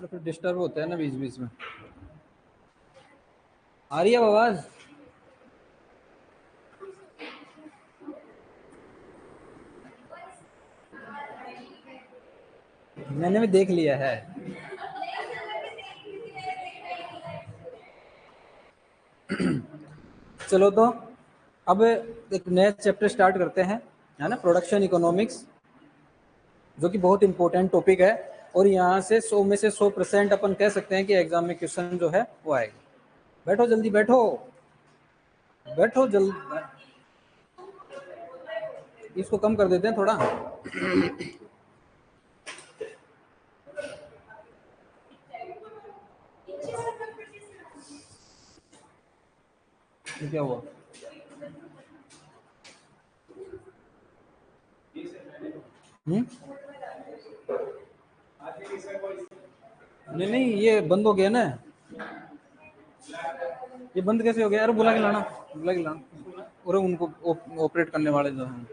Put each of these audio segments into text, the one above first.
और फिर डिस्टर्ब होता है ना बीच बीच में। आ रही है आवाज? मैंने भी देख लिया है। चलो तो अब एक नया चैप्टर स्टार्ट करते हैं, है ना, प्रोडक्शन इकोनॉमिक्स, जो कि बहुत इंपॉर्टेंट टॉपिक है। और यहाँ से 100 में से 100% अपन कह सकते हैं कि एग्जाम में क्वेश्चन जो है वो आएगा। बैठो जल्दी, बैठो बैठो जल्दी। इसको कम कर देते हैं थोड़ा। क्या हुआ? नहीं नहीं, ये बंद हो गया ना। ये बंद कैसे हो गया? अरे बुला के लाना, बुला के लाना। और उनको ऑपरेट करने वाले जो हैं।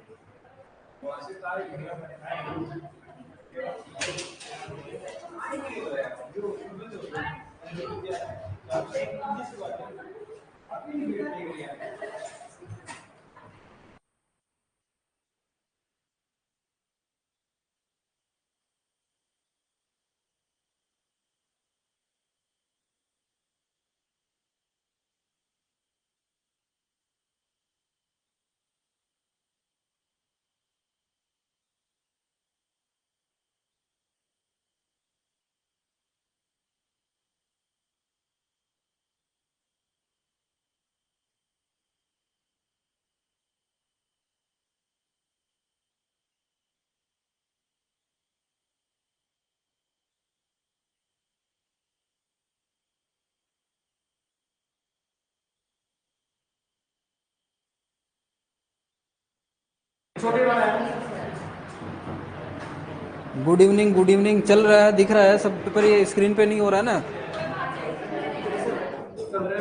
Good evening, good evening. चल रहा है, दिख रहा है सब, पर ये स्क्रीन पे नहीं हो रहा है ना।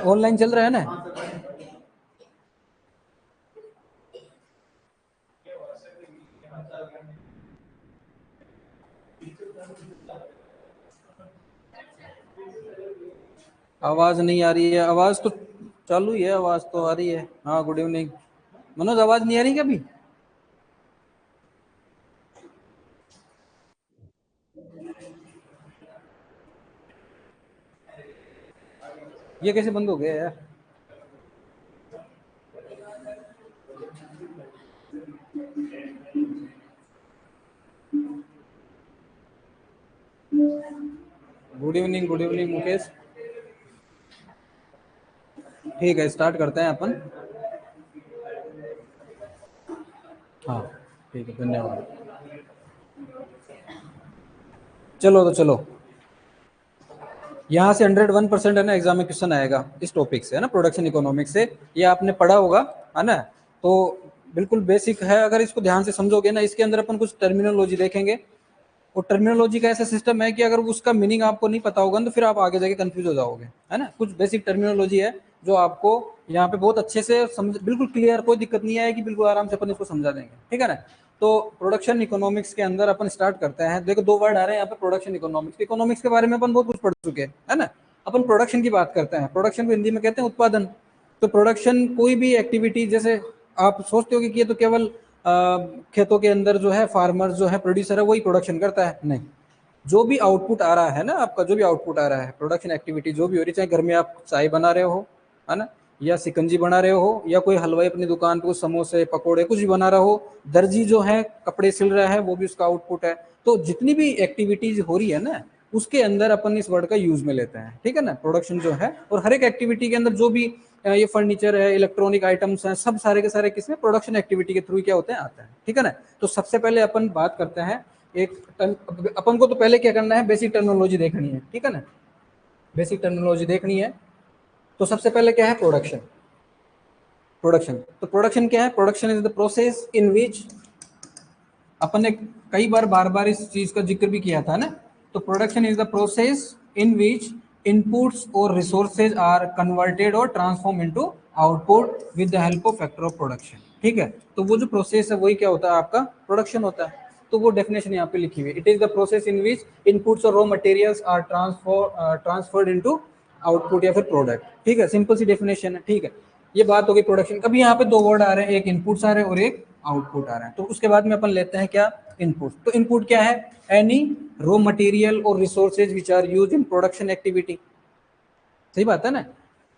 ऑनलाइन चल रहा है ना। आवाज नहीं आ रही है? आवाज तो चालू ही है, आवाज तो आ रही है। हाँ गुड इवनिंग। मनोज, आवाज नहीं आ रही क्या अभी? ये कैसे बंद हो गया यार? Good evening Mukesh. ठीक है, स्टार्ट करते हैं अपन। हाँ ठीक है, धन्यवाद। चलो तो चलो, यहाँ से 101% है ना एग्जाम में क्वेश्चन आएगा इस टॉपिक से, है ना, प्रोडक्शन इकोनॉमिक्स से। ये आपने पढ़ा होगा, है ना। तो बिल्कुल बेसिक है, अगर इसको ध्यान से समझोगे ना। इसके अंदर अपन कुछ टर्मिनोलॉजी देखेंगे, और टर्मिनोलॉजी का ऐसा सिस्टम है कि अगर उसका मीनिंग आपको नहीं पता होगा तो फिर आप आगे जाके कंफ्यूज हो जाओगे, है ना। कुछ बेसिक टर्मिनोलॉजी है जो आपको यहाँ पे बहुत अच्छे से समझ, बिल्कुल क्लियर, कोई दिक्कत नहीं आएगी, बिल्कुल आराम से अपन इसको समझा देंगे, ठीक है ना। तो प्रोडक्शन इकोनॉमिक्स के अंदर अपन स्टार्ट करते हैं। देखो, दो वर्ड आ रहे हैं यहाँ पे, प्रोडक्शन इकोनॉमिक्स। इकोनॉमिक्स के बारे में अपन बहुत कुछ पढ़ चुके हैं, है ना। अपन प्रोडक्शन की बात करते हैं। प्रोडक्शन को हिंदी में कहते हैं उत्पादन। तो प्रोडक्शन कोई भी एक्टिविटी, जैसे आप सोचते हो कि ये तो केवल खेतों के अंदर जो है फार्मर जो है, प्रोड्यूसर है, वही प्रोडक्शन करता है, नहीं। जो भी आउटपुट आ रहा है ना आपका, जो भी आउटपुट आ रहा है, प्रोडक्शन एक्टिविटी जो भी हो रही, चाहे घर में आप चाय बना रहे हो, है ना, या सिकंजी बना रहे हो, या कोई हलवाई अपनी दुकान पे कुछ समोसे पकोड़े कुछ भी बना रहा हो, दर्जी जो है कपड़े सिल रहा है, वो भी उसका आउटपुट है। तो जितनी भी एक्टिविटीज हो रही है ना, उसके अंदर अपन इस वर्ड का यूज में लेते हैं, ठीक है ना, प्रोडक्शन जो है। और हर एक एक्टिविटी के अंदर जो भी ये फर्नीचर है, इलेक्ट्रॉनिक आइटम्स हैं, सब सारे के सारे किसमें, प्रोडक्शन एक्टिविटी के थ्रू क्या होते हैं, आते हैं, ठीक है ना। तो सबसे पहले अपन बात करते हैं अपन को तो पहले क्या करना है, बेसिक टर्मिनोलॉजी देखनी है, ठीक है ना। बेसिक टर्मिनोलॉजी देखनी है। तो सबसे पहले क्या है, प्रोडक्शन। प्रोडक्शन, तो प्रोडक्शन क्या है? Production is the process in which, अपन ने कई बार बार बार इस चीज का जिक्र भी किया था ना। तो production is the process in which inputs और रिसोर्सेज आर कन्वर्टेड और transform into output with the help of factor of production, ठीक है। तो वो जो प्रोसेस है वही क्या होता है, आपका प्रोडक्शन होता है। तो वो डेफिनेशन यहाँ पे लिखी हुई है। It is the process in which inputs और raw materials are transferred into output या फिर प्रोडक्ट। ठीक है, सिंपल सी डेफिनेशन है। ठीक है, ये बात हो गई प्रोडक्शन। अभी यहाँ पे दो वर्ड आ रहे हैं, एक इनपुट्स आ रहे हैं और एक आउटपुट आ रहा है। तो उसके बाद में अपन लेते हैं क्या, इनपुट। तो इनपुट क्या है, एनी रॉ मटेरियल और resources which are use in production activity. सही बात है ना,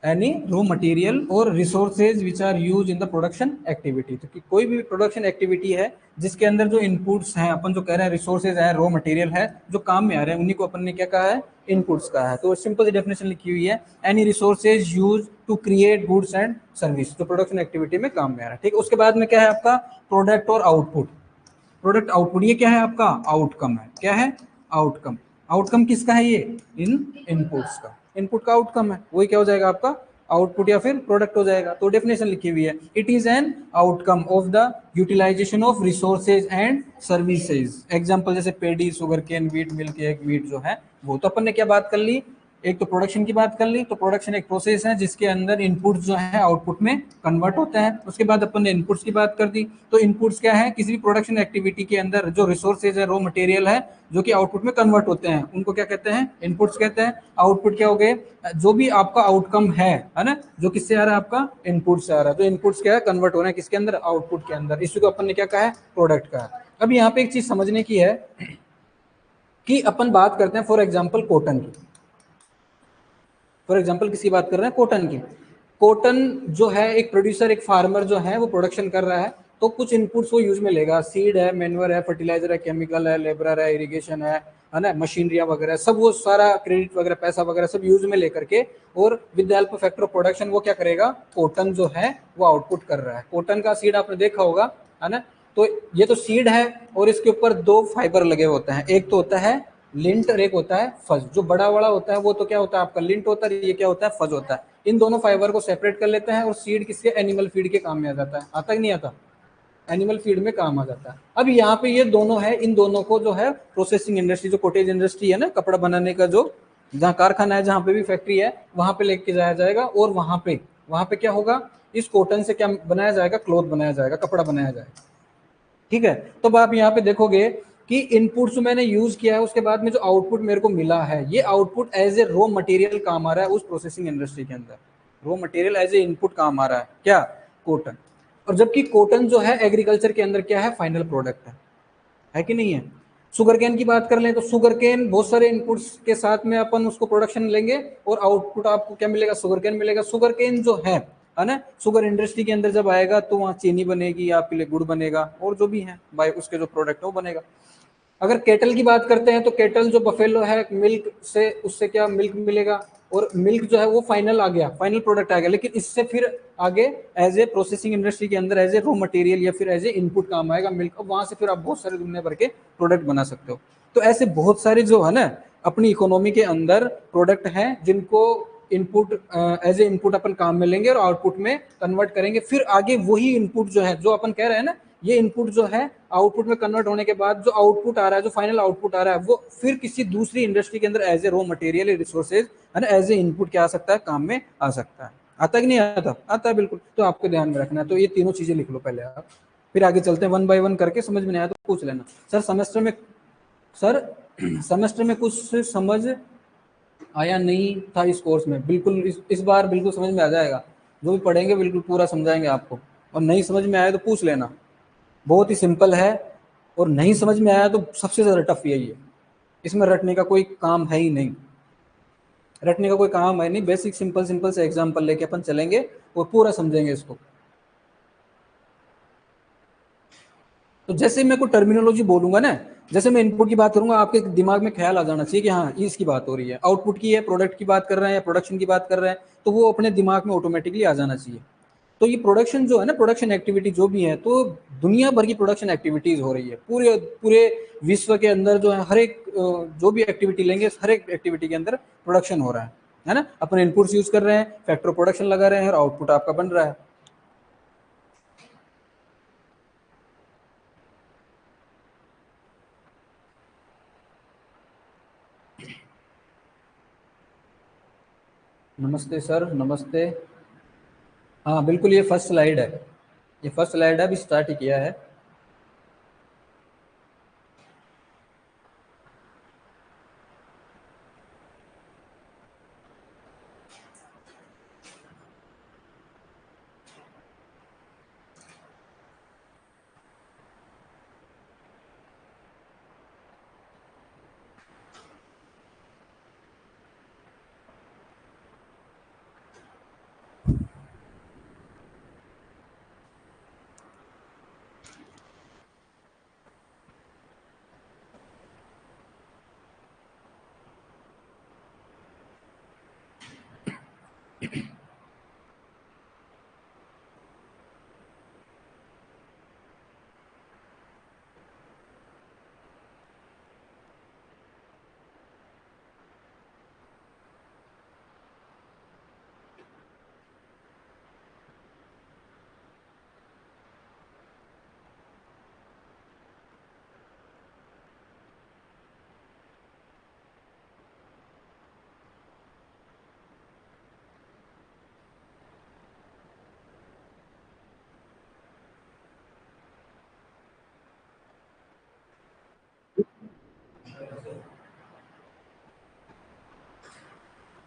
एनी रॉ मटेरियल और resources which are use in the production activity. तो कोई भी प्रोडक्शन एक्टिविटी है जिसके अंदर जो इनपुट्स हैं, अपन जो कह रहे हैं रिसोर्सेज है, रॉ मटेरियल है, जो काम में आ रहे हैं, उन्हीं को अपन ने क्या कहा है, इनपुट्स कहा है। तो सिंपल सी डेफिनेशन लिखी हुई है, any resources use to create goods and service, जो प्रोडक्शन एक्टिविटी में काम में आ रहा है। ठीक है, उसके बाद में क्या है आपका, प्रोडक्ट और आउटपुट। प्रोडक्ट आउटपुट ये क्या है आपका, आउटकम है। क्या है, आउटकम। आउटकम किसका है, ये इन इनपुट्स का, इनपुट का आउटकम है, वही क्या हो जाएगा आपका, आउटपुट या फिर प्रोडक्ट हो जाएगा। तो डेफिनेशन लिखी हुई है, it is an outcome of the utilization of resources and services. Example जैसे paddy, sugar cane, wheat, milk, egg, meat जो है वो। तो अपन ने क्या बात कर ली, एक तो प्रोडक्शन की बात कर ली। तो प्रोडक्शन एक प्रोसेस है जिसके अंदर इनपुट्स जो है आउटपुट में कन्वर्ट होते हैं। उसके बाद अपन ने इनपुट्स की बात कर दी। तो इनपुट्स क्या है, किसी भी प्रोडक्शन एक्टिविटी के अंदर जो रिसोर्सेज है, रॉ मटेरियल है, जो कि आउटपुट में कन्वर्ट होते हैं, उनको क्या कहते हैं, इनपुट्स कहते हैं। आउटपुट क्या हो गए, जो भी आपका आउटकम है ना, जो किससे आ रहा है, आपका इनपुट से आ रहा है। तो इनपुट्स क्या है, कन्वर्ट हो रहे हैं किसके अंदर, आउटपुट के अंदर। इसी को अपन ने क्या कहा है, प्रोडक्ट का है। अब यहाँ पे एक चीज समझने की है कि अपन बात करते हैं फॉर एग्जाम्पल कॉटन की। फॉर एग्जाम्पल किसकी बात कर रहे हैं, कॉटन की। कॉटन जो है, एक प्रोड्यूसर, एक फार्मर जो है वो प्रोडक्शन कर रहा है, तो कुछ इनपुट्स वो यूज में लेगा। सीड है, मैन्योर है, फर्टिलाइजर है, केमिकल है, लेबर है, इरिगेशन है ना, मशीनरियां वगैरह सब, वो सारा क्रेडिट वगैरह, पैसा वगैरह सब यूज में लेकर के, और with the help of factor of production वो क्या करेगा, कॉटन जो है वो आउटपुट कर रहा है। कॉटन का सीड आपने देखा होगा, है ना। तो ये तो सीड है, और इसके ऊपर दो फाइबर लगे होते हैं, एक तो होता है लिंट और एक होता है फज। जो बड़ा बड़ा होता है वो तो क्या होता है आपका, लिंट होता है, ये क्या होता है, फज होता है। इन दोनों फाइबर को सेपरेट कर लेते हैं, और सीड किसके, एनिमल फीड के काम में आ जाता है। आता कि नहीं आता, एनिमल फीड में काम आ जाता है। अब यहाँ पे ये दोनों है, इन दोनों को जो है प्रोसेसिंग इंडस्ट्री, जो कॉटेज इंडस्ट्री है ना, कपड़ा बनाने का जो जहाँ कारखाना है, जहाँ पे भी फैक्ट्री है, वहां पे लेके जाया जाएगा। और वहां पे क्या होगा, इस कॉटन से क्या बनाया जाएगा, क्लॉथ बनाया जाएगा, कपड़ा बनाया जाएगा। ठीक है, तो आप यहाँ पे देखोगे कि इनपुट्स मैंने यूज किया है, उसके बाद में जो आउटपुट मेरे को मिला है, ये output as a raw material काम आ रहा है उस प्रोसेसिंग इंडस्ट्री के अंदर। Raw material as a input काम आ रहा है, क्या, कॉटन। और जबकि कॉटन जो है एग्रीकल्चर के अंदर क्या है, फाइनल प्रोडक्ट है कि नहीं है। शुगर केन की बात कर लें तो शुगर केन बहुत सारे इनपुट्स के साथ में अपन उसको प्रोडक्शन लेंगे, और आउटपुट आपको क्या मिलेगा, शुगर केन मिलेगा। शुगर केन जो है ना, शुगर इंडस्ट्री के अंदर जब आएगा तो वहाँ चीनी बनेगी, आपके लिए गुड़ बनेगा, और जो भी है बाय उसके जो प्रोडक्ट है वो बनेगा। अगर केटल की बात करते हैं तो केटल जो बफेलो है, मिल्क से, उससे क्या मिल्क मिलेगा, और मिल्क जो है वो फाइनल आ गया, फाइनल प्रोडक्ट आ गया। लेकिन इससे फिर आगे एज ए प्रोसेसिंग इंडस्ट्री के अंदर एज ए रॉ मटेरियल या फिर एज ए इनपुट काम आएगा मिल्क। अब वहां से फिर आप बहुत सारे दुनिया भर के प्रोडक्ट बना सकते हो। तो ऐसे बहुत सारे जो है ना अपनी इकोनॉमी के अंदर प्रोडक्ट हैं, जिनको इनपुट एज ए इनपुट अपन काम में लेंगे और आउटपुट में कन्वर्ट करेंगे। फिर आगे वही इनपुट जो है, जो अपन कह रहे हैं ना, ये इनपुट जो है आउटपुट में कन्वर्ट होने के बाद जो आउटपुट आ रहा है, जो फाइनल आउटपुट आ रहा है, वो फिर किसी दूसरी इंडस्ट्री के अंदर as a raw material, resources है ना, एज ए इनपुट क्या आ सकता है, काम में आ सकता है। आता कि नहीं आता, आता है बिल्कुल। तो आपको ध्यान में रखना है। तो ये तीनों चीजें लिख लो पहले आप, फिर आगे चलते हैं वन बाय वन करके। समझ में नहीं आया तो पूछ लेना। सर सेमेस्टर में कुछ समझ आया नहीं था इस कोर्स में। बिल्कुल इस बार बिल्कुल समझ में आ जाएगा, जो भी पढ़ेंगे बिल्कुल पूरा समझाएंगे आपको। और नहीं समझ में आया तो पूछ लेना, बहुत ही सिंपल है। और नहीं समझ में आया तो सबसे ज़्यादा टफ यही है, इसमें रटने का कोई काम है ही नहीं, रटने का कोई काम है नहीं। बेसिक सिंपल सिंपल से एग्जाम्पल लेके अपन चलेंगे और पूरा समझेंगे इसको। तो जैसे मैं कोई टर्मिनोलॉजी बोलूंगा ना, जैसे मैं इनपुट की बात करूंगा, आपके दिमाग में ख्याल आ जाना चाहिए कि हाँ ये इसकी बात हो रही है। आउटपुट की है, प्रोडक्ट की बात कर रहे हैं या प्रोडक्शन की बात कर रहे हैं, तो वो अपने दिमाग में ऑटोमेटिकली आ जाना चाहिए। तो ये प्रोडक्शन जो है ना, प्रोडक्शन एक्टिविटी जो भी है, तो दुनिया भर की प्रोडक्शन एक्टिविटीज हो रही है। पूरे पूरे विश्व के अंदर जो है, हर एक जो भी एक्टिविटी लेंगे, हर एक एक्टिविटी के अंदर प्रोडक्शन हो रहा है ना। अपने इनपुट्स यूज कर रहे हैं, फैक्टर प्रोडक्शन लगा रहे हैं, और आउटपुट आपका बन रहा है। नमस्ते सर, नमस्ते। हाँ बिल्कुल, ये फर्स्ट स्लाइड है, ये फर्स्ट स्लाइड है, अभी स्टार्ट ही किया है।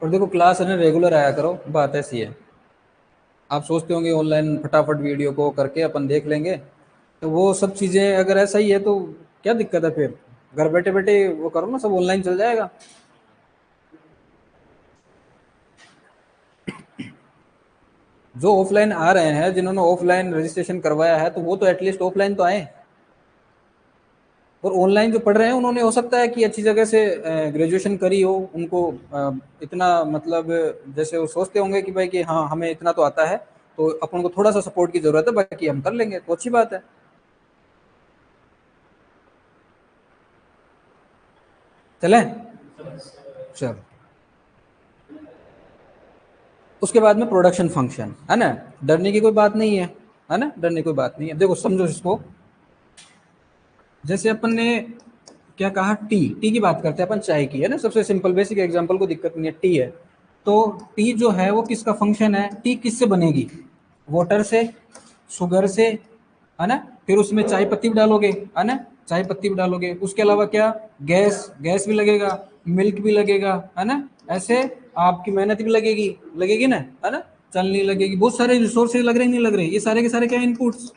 और देखो क्लास है ना रेगुलर आया करो, बात ऐसी है। आप सोचते होंगे ऑनलाइन फटाफट वीडियो को करके अपन देख लेंगे, तो वो सब चीज़ें अगर ऐसा ही है तो क्या दिक्कत है फिर? घर बैठे बैठे वो करो ना, सब ऑनलाइन चल जाएगा। जो ऑफलाइन आ रहे हैं, जिन्होंने ऑफलाइन रजिस्ट्रेशन करवाया है, तो वो तो एटलीस्ट ऑफलाइन तो आए। और ऑनलाइन जो पढ़ रहे हैं उन्होंने हो सकता है कि अच्छी जगह से ग्रेजुएशन करी हो, उनको इतना मतलब जैसे वो सोचते होंगे कि भाई कि हाँ हमें इतना तो आता है, तो अपन को थोड़ा सा सपोर्ट की जरूरत है, बाकी हम कर लेंगे, तो अच्छी बात है। चलें? चलो, उसके बाद में प्रोडक्शन फंक्शन है ना, डरने की कोई बात नहीं है ना, डरने की कोई बात नहीं है। देखो समझो इसको, जैसे अपन ने क्या कहा, टी टी की बात करते हैं अपन, चाय की है ना, सबसे सिंपल बेसिक एग्जांपल, को दिक्कत नहीं है, टी है। तो टी जो है वो किसका फंक्शन है? टी किससे बनेगी? वाटर से, शुगर से, है ना, फिर उसमें चाय पत्ती भी डालोगे, है ना, चाय पत्ती भी डालोगे, उसके अलावा क्या, गैस, गैस भी लगेगा, मिल्क भी लगेगा, है ना, ऐसे आपकी मेहनत भी लगेगी, लगेगी ना, है ना, चलनी लगेगी, बहुत सारे रिसोर्सेज लग रहे नहीं लग रहे, ये सारे के सारे क्या इनपुट्स,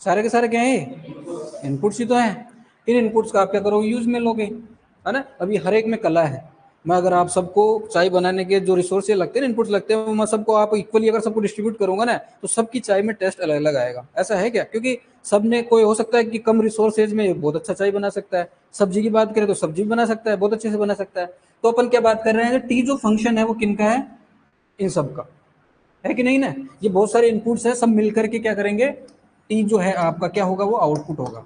सारे के सारे क्या है, इनपुट्स ही तो है। इन इनपुट्स का आप क्या करोगे, यूज में लोगे, है ना। अभी हर एक में कला है, मैं अगर आप सबको चाय बनाने के जो रिसोर्सेज लगते हैं, इनपुट्स लगते हैं, वो मैं सबको आप इक्वली अगर सबको डिस्ट्रीब्यूट करूंगा ना, तो सबकी चाय में टेस्ट अलग अलग आएगा। ऐसा है क्या? क्योंकि सब ने, कोई हो सकता है कि कम रिसोर्सेज में बहुत अच्छा चाय बना सकता है, सब्जी की बात करें तो सब्जी भी बना सकता है, बहुत अच्छे से बना सकता है। तो अपन क्या बात कर रहे हैं, टी जो फंक्शन है वो किनका है, इन सब का, है कि नहीं ना। ये बहुत सारे इनपुट्स है, सब मिलकर के क्या करेंगे, टी जो है आपका क्या होगा, वो आउटपुट होगा।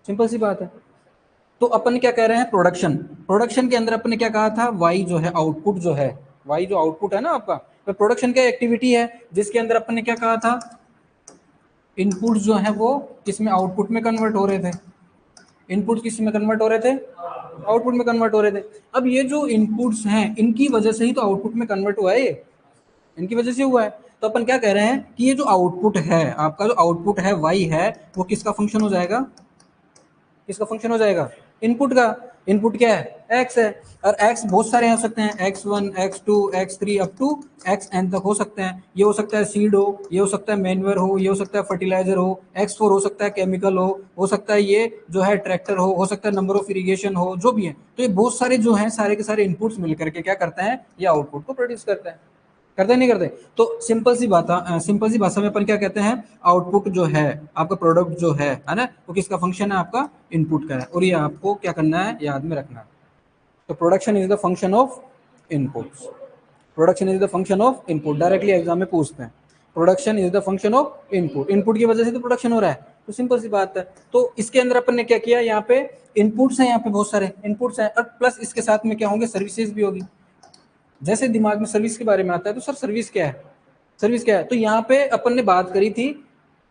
सिंपल सी बात है। तो अपन क्या कह रहे हैं, प्रोडक्शन, प्रोडक्शन के अंदर अपन ने क्या कहा था, वाई जो है आउटपुट जो है, वाई जो आउटपुट है ना आपका, तो प्रोडक्शन क्या एक्टिविटी है, जिसके अंदर अपन ने क्या कहा था, इनपुट जो है वो किसमें, आउटपुट में कन्वर्ट हो रहे थे, इनपुट किस में कन्वर्ट हो रहे थे, आउटपुट में कन्वर्ट हो रहे थे। अब ये जो इनपुट्स हैं, इनकी वजह से ही तो आउटपुट में कन्वर्ट हुआ है ये, इनकी वजह से हुआ है। तो अपन क्या कह रहे हैं कि ये जो आउटपुट है आपका, जो आउटपुट है वाई है, वो किसका फंक्शन हो जाएगा, किसका फंक्शन हो जाएगा, इनपुट का। इनपुट क्या है, एक्स है, और एक्स बहुत सारे हो सकते हैं, x1 x2 x3 up to xn तक हो सकते हैं। ये हो सकता है सीड हो, ये हो सकता है मैन्योर हो, ये हो सकता है फर्टिलाइजर हो, x4 हो सकता है केमिकल हो सकता है ये जो है ट्रैक्टर हो सकता है नंबर ऑफ इरिगेशन हो, जो भी है। तो ये बहुत सारे जो हैं, सारे के सारे इनपुट्स मिलकर के क्या करते हैं, ये आउटपुट को प्रोड्यूस करते हैं, करते नहीं करते। तो सिंपल सी बात, सिंपल सी भाषा में अपन क्या कहते हैं, आउटपुट जो है आपका, प्रोडक्ट जो है ना, वो किसका फंक्शन है, आपका इनपुट का है, और ये आपको क्या करना है, याद में रखना है। तो production is the function of inputs, production is the function of input, directly exam में पूछते हैं, production is the function of input, input की वजह से तो प्रोडक्शन हो रहा है, तो सिंपल सी बात है। तो इसके अंदर अपन ने क्या किया, यहाँ पे इनपुट्स हैं, यहाँ पे बहुत सारे इनपुट्स हैं, और प्लस इसके साथ में क्या होंगे, सर्विसेज भी होगी। जैसे दिमाग में सर्विस के बारे में आता है, तो सर सर्विस क्या है, सर्विस क्या है, तो यहाँ पे अपन ने बात करी थी,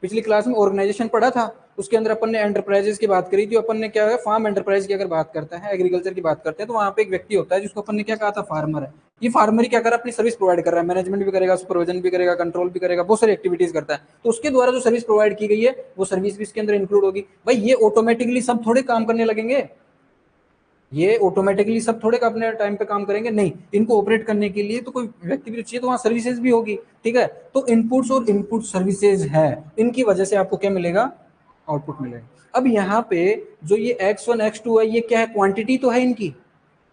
पिछली क्लास में ऑर्गेनाइजेशन पढ़ा था, उसके अंदर अपन ने एंटरप्राइजेस की बात करी थी। अपन ने क्या है, फार्म एंटरप्राइज की अगर बात करते हैं, एग्रीकल्चर की बात करते हैं, तो वहाँ पे एक व्यक्ति होता है जिसको अपन ने क्या कहा था, फार्मर है। ये फार्मर ही क्या कर रहा है, अपनी सर्विस प्रोवाइड कर रहा है, मैनेजमेंट भी करेगा, सुपरविजन भी करेगा, कंट्रोल भी करेगा, बहुत सारी एक्टिविटीज करता है। तो उसके द्वारा जो सर्विस प्रोवाइड की गई है, वो सर्विस भी इसके अंदर इंक्लूड होगी। भाई ये ऑटोमेटिकली सब थोड़े काम करने लगेंगे, ये ऑटोमेटिकली सब थोड़े का अपने टाइम पे काम करेंगे, नहीं, इनको ऑपरेट करने के लिए तो कोई व्यक्ति भी चाहिए, तो वहाँ सर्विसेज भी होगी। ठीक है, तो इनपुट्स और इनपुट सर्विसेज है, इनकी वजह से आपको क्या मिलेगा, आउटपुट मिलेगा। अब यहाँ पे जो ये x1 x2 है, ये क्या है, क्वांटिटी तो है इनकी,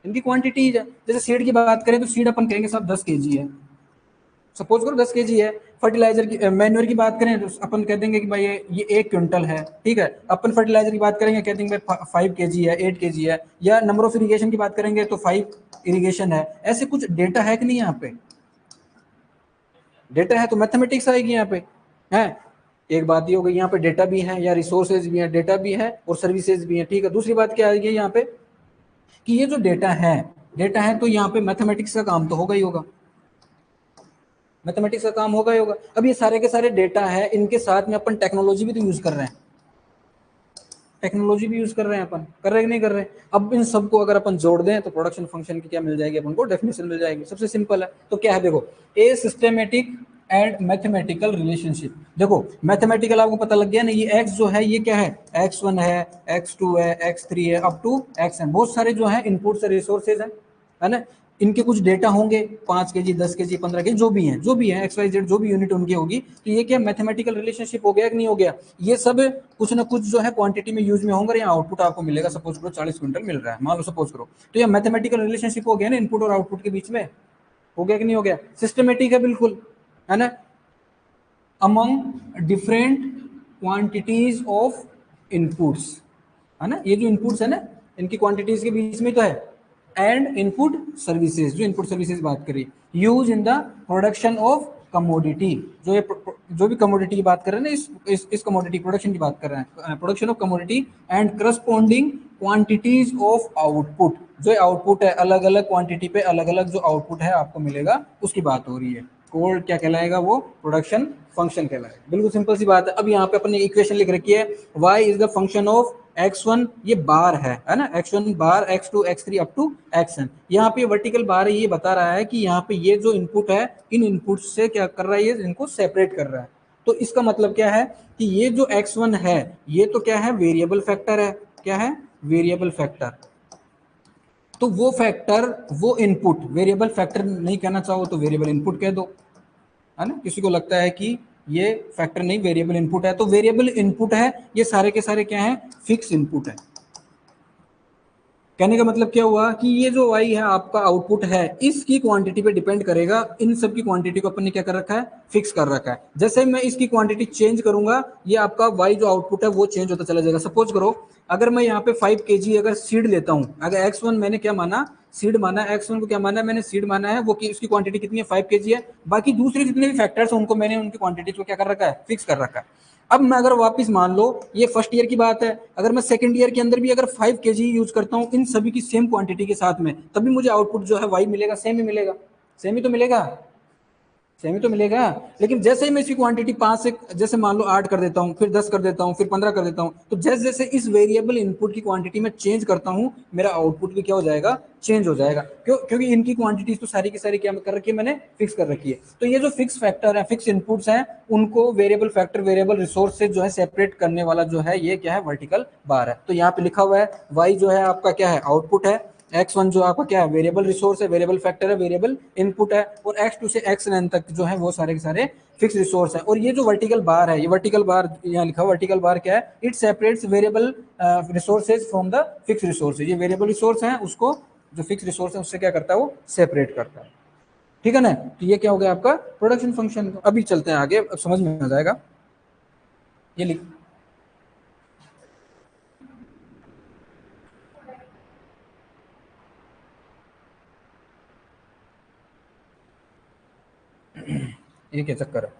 इनकी क्वांटिटी है। जैसे सीड की बात करें तो सीड अपन कहेंगे साहब 10 kg है, सपोज करो 10 kg है। फर्टिलाइजर की, मैन्योर की बात करें तो अपन कह देंगे कि भाई ये 1 क्विंटल है। ठीक है, अपन फर्टिलाइजर की बात करेंगे, कह देंगे 5 kg है, 8 kg है। या नंबर ऑफ इरिगेशन की बात करेंगे तो 5 इरिगेशन है। ऐसे कुछ डेटा है कि नहीं, यहाँ पे डेटा है, तो मैथमेटिक्स आएगी यहाँ पे, है। एक बात ये हो गई, यहाँ पे डेटा भी है, या रिसोर्सेज भी है, डेटा भी है और सर्विसेज भी है। ठीक है, दूसरी बात क्या आएगी यहाँ पे, कि ये जो डेटा है, डेटा है, तो यहाँ पे मैथमेटिक्स का काम तो होगा ही होगा, मैथमेटिक्स का काम होगा ही होगा। अब ये सारे के सारे डेटा है, इनके साथ में अपन टेक्नोलॉजी भी तो यूज कर रहे हैं, टेक्नोलॉजी भी यूज कर रहे हैं अपन, कर रहे हैं कि नहीं कर रहे हैं। अब इन सबको अगर अपन जोड़ दें तो प्रोडक्शन फंक्शन की क्या मिल जाएगी अपन को, डेफिनेशन मिल जाएगी। सबसे सिंपल है, तो क्या है देखो, ए सिस्टेमेटिक एंड मैथमेटिकल रिलेशनशिप। देखो मैथमेटिकल आपको पता लग गया ना, ये x जो है ये क्या है, x1 है, x2 है, x3 है, अप टू xn, बहुत सारे जो है इनपुट से रिसोर्सेज है ना, इनके कुछ डेटा होंगे 5 kg 10 kg 15 kg जो भी है एक्स वाई जेड जो भी यूनिट उनकी होगी, तो ये क्या मैथमेटिकल रिलेशनशिप हो गया कि नहीं हो गया। ये सब कुछ ना कुछ जो है क्वांटिटी में यूज में होंगे, या आउटपुट आपको मिलेगा, सपोज करो 40 क्विंटल मिल रहा है मान लो सपोज करो, तो ये मैथमेटिकल रिलेशनशिप हो गया ना इनपुट और आउटपुट के बीच में, हो गया कि नहीं हो गया, सिस्टमेटिक है बिल्कुल, है ना। Among different quantities of inputs, है ना, ये जो इनपुट्स है ना इनकी क्वांटिटीज के बीच में तो है, एंड इनपुट सर्विसेज, जो इनपुट सर्विसेज बात करी, use in the production of commodity, जो ये जो भी कमोडिटी की बात कर रहे हैं ना, इस कमोडिटी प्रोडक्शन की बात कर रहे हैं, production of commodity and corresponding quantities of output, जो आउटपुट है अलग अलग क्वांटिटी पे अलग अलग जो आउटपुट है आपको मिलेगा उसकी बात हो रही है, कोड क्या कहलाएगा, वो प्रोडक्शन फंक्शन कहलाएगा। बिल्कुल सिंपल सी बात है। अब यहाँ पे अपने इक्वेशन लिख रखी है, y is the function of x1, ये बार है ना, x1 bar, x2 x3 up to xn, यहाँ पे वर्टिकल बार है, ये बता रहा है कि यहाँ पे ये जो इनपुट है इन इनपुट से क्या कर रहा है, ये इनको सेपरेट कर रहा है। तो इसका मतलब क्या है कि ये जो x1 है ये तो क्या है, वेरिएबल फैक्टर है, क्या है, वेरिएबल फैक्टर, तो वो फैक्टर वो इनपुट, वेरिएबल फैक्टर नहीं कहना चाहो तो वेरिएबल इनपुट कह दो, है ना। किसी को लगता है कि ये फैक्टर नहीं वेरिएबल इनपुट है, तो वेरिएबल इनपुट है, ये सारे के सारे क्या है, फिक्स इनपुट है। कहने का मतलब क्या हुआ कि ये जो y है आपका आउटपुट है, इसकी क्वांटिटी पे डिपेंड करेगा, इन सब की क्वांटिटी को अपन ने क्या कर रखा है, फिक्स कर रखा है। जैसे मैं इसकी क्वांटिटी चेंज करूंगा, ये आपका y जो आउटपुट है वो चेंज होता चला जाएगा। सपोज करो अगर मैं यहाँ पे 5 kg अगर सीड लेता हूँ, अगर x1 मैंने क्या माना, सीड माना, x1 को क्या माना मैंने, सीड माना है, वो उसकी क्वांटिटी कितनी है, 5 kg है, बाकी दूसरे जितने भी फैक्टर्स हैं उनको मैंने उनकी क्वांटिटी को क्या कर रखा है, फिक्स कर रखा है। अब मैं अगर वापस मान लो ये फर्स्ट ईयर की बात है, अगर मैं सेकंड ईयर के अंदर भी अगर 5 kg यूज करता हूं इन सभी की सेम क्वांटिटी के साथ में, तभी मुझे आउटपुट जो है वाई मिलेगा, सेम ही मिलेगा, सेम ही तो मिलेगा, सेम ही तो मिलेगा। लेकिन जैसे ही मैं इसकी क्वांटिटी 5 से जैसे मान लो 8 कर देता हूँ, फिर 10 कर देता हूँ, फिर 15 कर देता हूँ, तो जैसे जैसे इस वेरिएबल इनपुट की क्वांटिटी में चेंज करता हूँ, मेरा आउटपुट भी क्या हो जाएगा, चेंज हो जाएगा। क्योंकि इनकी क्वांटिटीज तो सारी की सारी क्या कर रखी है, मैंने फिक्स कर रखी है। तो ये जो फिक्स फैक्टर है, फिक्स इनपुट्स हैं, उनको वेरिएबल फैक्टर, वेरिएबल रिसोर्स से जो है सेपरेट करने वाला जो है ये क्या है, वर्टिकल बार है। तो यहाँ पे लिखा हुआ है वाई जो है आपका क्या है, आउटपुट है, x1 जो आपका क्या है, वेरिएबल रिसोर्स है, वेरिएबल फैक्टर है, वेरिएबल इनपुट है, और x2 से xn तक जो है वो सारे के सारे फिक्स रिसोर्स है। और ये जो वर्टिकल बार है, ये वर्टिकल बार यहाँ लिखा, वर्टिकल बार क्या है, it separates variable resources from the fix resources, ये वेरिएबल रिसोर्स है उसको जो फिक्स रिसोर्स है उससे क्या करता है, वो सेपरेट करता है। ठीक है ना, तो ये क्या हो गया आपका प्रोडक्शन फंक्शन। अभी चलते हैं आगे, अब समझ में आ जाएगा। ये लिख, ये क्या चक्कर है,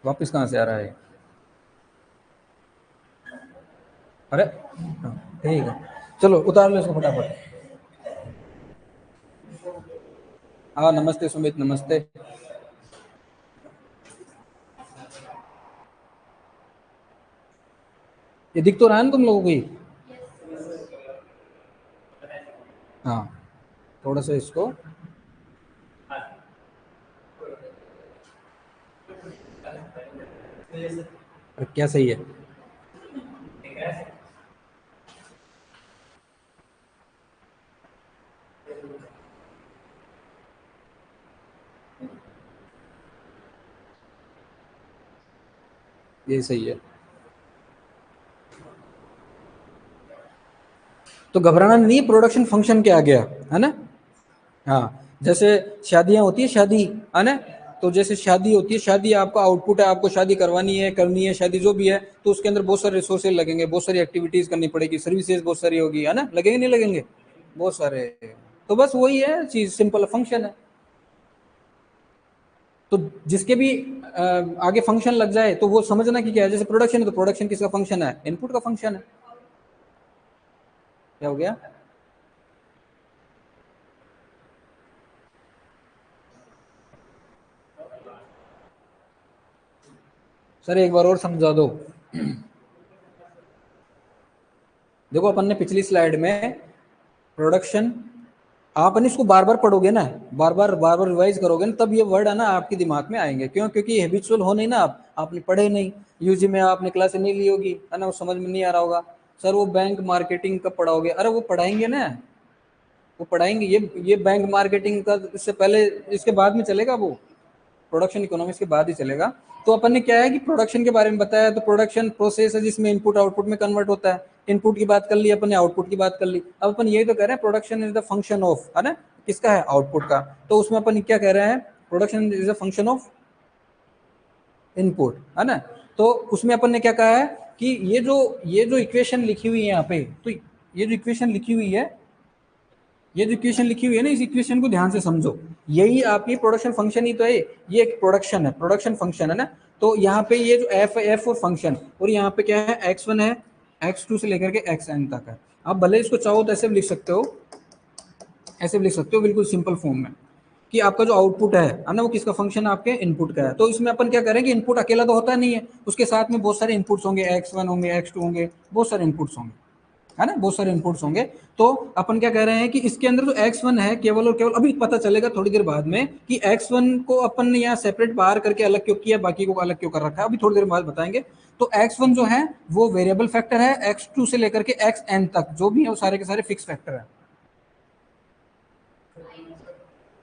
वापस कहाँ से आ रहा है, अरे ठीक है, चलो उतार लो इसको फटाफट। हाँ नमस्ते सुमित, नमस्ते। ये दिख तो रहा है ना तुम लोगों को, ये हाँ, थोड़ा सा इसको, क्या सही है, ये सही है। तो घबराना नहीं, प्रोडक्शन फंक्शन क्या आ गया, है ना। हाँ, जैसे शादियां होती है, शादी, है ना, तो जैसे शादी होती है, शादी आपका आउटपुट है, आपको शादी करवानी है, करनी है शादी जो भी है, तो उसके अंदर बहुत सारे रिसोर्सेज लगेंगे, बहुत सारी एक्टिविटीज करनी पड़ेगी, सर्विसेज बहुत सारी होगी, है ना, लगेंगे नहीं लगेंगे, बहुत सारे। तो बस वही है चीज, सिंपल फंक्शन है। तो जिसके भी आगे फंक्शन लग जाए तो वो समझना कि क्या है, जैसे प्रोडक्शन है तो प्रोडक्शन किसका फंक्शन है, इनपुट का फंक्शन है। क्या हो गया, सर एक बार और समझा दो। देखो अपन ने पिछली स्लाइड में प्रोडक्शन आपने इसको बार बार पढ़ोगे ना, बार बार रिवाइज करोगे ना, तब ये वर्ड है ना आपके दिमाग में आएंगे। क्यों? क्योंकि हैबिचुअल हो नहीं ना, आपने पढ़े नहीं, यूजी में आपने क्लास नहीं ली होगी, है ना, वो समझ में नहीं आ रहा होगा। सर वो बैंक मार्केटिंग कब पढ़ाओगे? अरे वो पढ़ाएंगे ना, वो पढ़ाएंगे। ये बैंक मार्केटिंग का इससे पहले, इसके बाद में चलेगा, वो प्रोडक्शन इकोनॉमिक्स के बाद ही चलेगा। तो अपन ने क्या है कि प्रोडक्शन के बारे में बताया, तो प्रोडक्शन प्रोसेस है जिसमें इनपुट आउटपुट में कन्वर्ट होता है। इनपुट की बात कर ली अपन ने, आउटपुट की बात कर ली। अब अपन यही तो कह रहे हैं production is the function of, है ना, किसका है? आउटपुट का। तो उसमें अपन क्या कह रहे हैं? Production is a function of input, है ना। तो उसमें अपन ने क्या कहा है कि ये जो इक्वेशन लिखी हुई है यहाँ पे, तो ये जो इक्वेशन लिखी हुई है, ये जो इक्वेशन लिखी हुई है ना, इस इक्वेशन को ध्यान से समझो। यही आपकी प्रोडक्शन फंक्शन ही तो है, ये एक प्रोडक्शन है, प्रोडक्शन फंक्शन है ना। तो यहाँ पे ये जो एफ और फंक्शन, और यहाँ पे क्या है, x1 है, x2 से लेकर के xn तक है। आप भले इसको चाहो तो ऐसे भी लिख सकते हो, ऐसे भी लिख सकते हो बिल्कुल सिंपल फॉर्म में, कि आपका जो आउटपुट है ना, वो किसका फंक्शन आपके इनपुट का है। तो इसमें अपन क्या करेंगे, इनपुट अकेला तो होता नहीं है, उसके साथ में बहुत सारे इनपुट्स होंगे, x1 होंगे, x2 होंगे, बहुत सारे इनपुट्स होंगे, है ना, बहुत सारे इनपुट्स होंगे। तो अपन क्या कह रहे हैं कि इसके अंदर जो x1 है, केवल और केवल अभी पता चलेगा थोड़ी देर बाद में कि x1 को अपन ने यहाँ सेपरेट बाहर करके अलग क्यों किया, बाकी को अलग क्यों कर रखा है, अभी थोड़ी देर बाद बताएंगे। तो x1 जो है वो वेरिएबल फैक्टर है, x2 से लेकर के xn तक जो भी है वो सारे के सारे फिक्स फैक्टर है।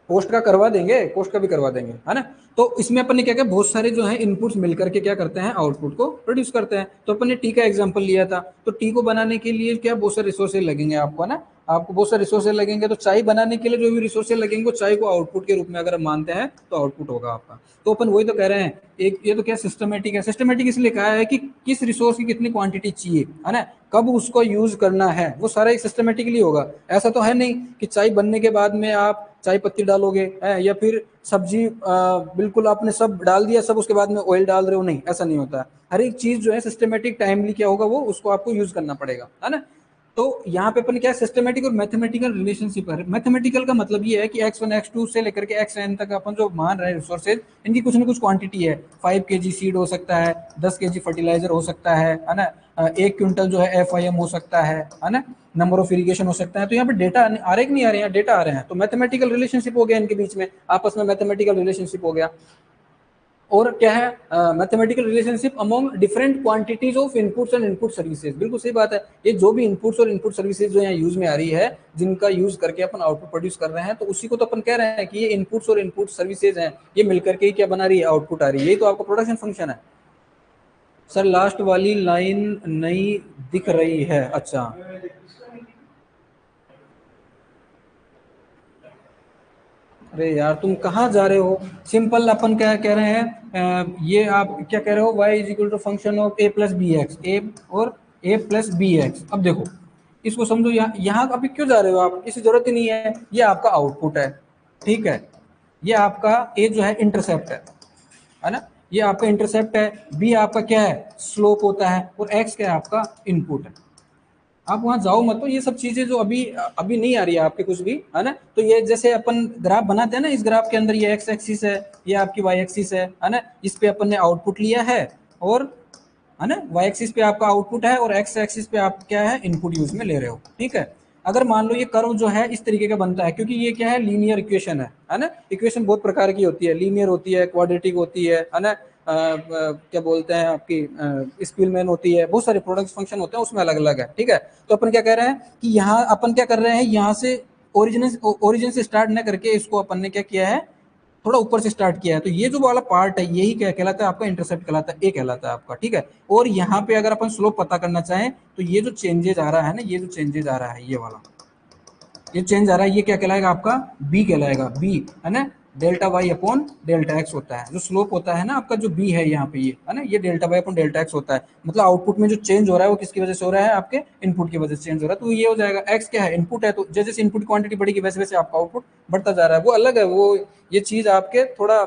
पोस्ट का करवा देंगे, पोस्ट का भी करवा देंगे, है ना। तो इसमें अपन ने क्या किया, बहुत सारे जो है इनपुट्स मिलकर के क्या करते हैं, आउटपुट को प्रोड्यूस करते हैं। तो अपन ने टी का एग्जांपल लिया था, तो टी को बनाने के लिए क्या बहुत सारे रिसोर्सेज लगेंगे आपको, है ना, आपको बहुत सारे रिसोर्सेज लगेंगे। तो चाय बनाने के लिए जो भी रिसोर्सेज लगेंगे, वो चाय को आउटपुट के रूप में अगर मानते हैं तो आउटपुट होगा आपका। तो अपन वही तो कह रहे हैं, एक ये तो क्या सिस्टमेटिक है। सिस्टमेटिक इसलिए कहा है कि किस रिसोर्स की कितनी क्वांटिटी चाहिए, है ना, कब उसको यूज करना है, वो सारा एक सिस्टमेटिकली होगा। ऐसा तो है नहीं कि चाय बनने के बाद में आप चाय पत्ती डालोगे है, या फिर सब्जी बिल्कुल आपने सब डाल दिया, सब उसके बाद में ऑयल डाल रहे हो, नहीं, ऐसा नहीं होता। हर एक चीज जो है सिस्टमेटिक टाइमली क्या होगा, वो उसको आपको यूज करना पड़ेगा, है ना। तो यहाँ पे अपन क्या सिस्टमेटिक और मैथमेटिकल रिलेशनशिप है। मैथमेटिकल का मतलब ये है कि x1 x2 से लेकर के xn तक अपन जो मान रहे हैं रिसोर्सेज, इनकी कुछ ना कुछ क्वांटिटी है। 5 kg सीड हो सकता है, 10 kg फर्टिलाइजर हो सकता है ना, 1 क्विंटल जो है FIM हो सकता है ना, नंबर ऑफ इरिगेशन हो सकता है। तो यहाँ पे डेटा आ रहे कि नहीं आ रहे हैं, डेटा आ रहे हैं, तो मैथमेटिकल रिलेशनशिप हो गया इनके बीच में, आपस में मैथमेटिकल रिलेशनशिप हो गया। और क्या है, mathematical relationship among different quantities of inputs and input services. बिल्कुल सही बात है। ये जो भी इनपुट्स और इनपुट सर्विसेज जो यहाँ यूज में आ रही है, जिनका यूज करके अपन आउटपुट प्रोड्यूस कर रहे हैं, तो उसी को तो अपन कह रहे हैं कि ये इनपुट्स और इनपुट सर्विसेज हैं, ये मिलकर के क्या बना रही है, आउटपुट आ रही है। यही तो आपका प्रोडक्शन फंक्शन है। सर लास्ट वाली लाइन नहीं दिख रही है, अच्छा। अरे यार तुम कहाँ जा रहे हो? सिंपल अपन क्या कह रहे हैं, ये आप क्या कह रहे हो, y is equal to function of a plus b x, a और a प्लस बी एक्स। अब देखो इसको समझो, यहाँ अभी क्यों जा रहे हो आप, किसी जरूरत ही नहीं है। ये आपका आउटपुट है, ठीक है, ये आपका a जो है इंटरसेप्ट है ना, ये आपका इंटरसेप्ट है, b आपका क्या है, स्लोप होता है, और x क्या है, आपका इनपुट है। आप वहां जाओ मत, तो ये सब चीजें जो अभी अभी नहीं आ रही है आपके कुछ भी, है ना। तो ये जैसे अपन ग्राफ बनाते हैं ना, इस ग्राफ के अंदर ये एक्स एक्सिस है, ये आपकी वाई एक्सिस है ना, इस पे अपन ने आउटपुट लिया है, और है ना, वाई एक्सिस पे आपका आउटपुट है, और एक्स एक्सिस पे आप क्या है, इनपुट यूज में ले रहे हो, ठीक है। अगर मान लो ये कर्व जो है इस तरीके का बनता है, क्योंकि ये क्या है, लीनियर इक्वेशन है ना। इक्वेशन बहुत प्रकार की होती है, लीनियर होती है, क्वाड्रेटिक होती है ना, क्या बोलते हैं आपकी स्क्विलमैन होती है, बहुत सारे प्रोडक्ट फंक्शन होते हैं, उसमें अलग अलग है, ठीक है। तो अपन क्या कह रहे हैं कि यहाँ अपन क्या कर रहे हैं, यहाँ से ओरिजिन से स्टार्ट न करके इसको अपन ने क्या किया है, थोड़ा ऊपर से स्टार्ट किया है। तो ये जो वाला पार्ट है, यही क्या कहलाता है, आपका इंटरसेप्ट कहलाता है, ए कहलाता है आपका, ठीक है। और यहाँ पे अगर अपन स्लोप पता करना चाहें, तो ये जो चेंजेज आ रहा है ना, ये जो चेंजेज आ रहा है, ये वाला ये चेंज आ रहा है, ये क्या कहलाएगा, आपका बी कहलाएगा, बी, है ना। Delta Y upon delta X होता है जो स्लोप होता है ना आपका, जो बी है यहाँ पे, ये है ना, ये delta Y upon delta X होता है। मतलब आउटपुट में जो चेंज हो रहा है वो किसकी वजह से हो रहा है, आपके इनपुट की वजह से चेंज हो रहा है। तो ये हो जाएगा, एक्स क्या है, इनपुट है, तो जैसे जैसे इनपुट क्वांटिटी बढ़ेगी वैसे वैसे आपका आउटपुट बढ़ता जा रहा है। वो अलग है, वो ये चीज आपके थोड़ा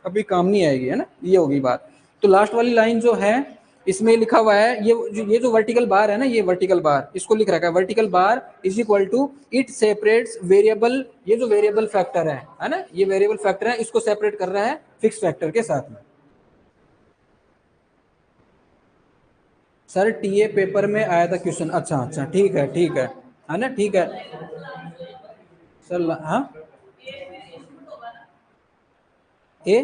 कभी काम नहीं आएगी, है ना, ये होगी बात। तो लास्ट वाली लाइन जो है, इसमें लिखा हुआ है, ये जो वर्टिकल बार है ना, ये वर्टिकल बार, इसको लिख रखा है, vertical bar is equal to it separates variable, ये जो वेरिएबल फैक्टर है ना, ये वेरिएबल फैक्टर है, इसको सेपरेट कर रहा है फिक्स फैक्टर के साथ में। सर टीए पेपर में आया था क्वेश्चन, अच्छा अच्छा, ठीक है ठीक है ना, ठीक है। सर हाँ ए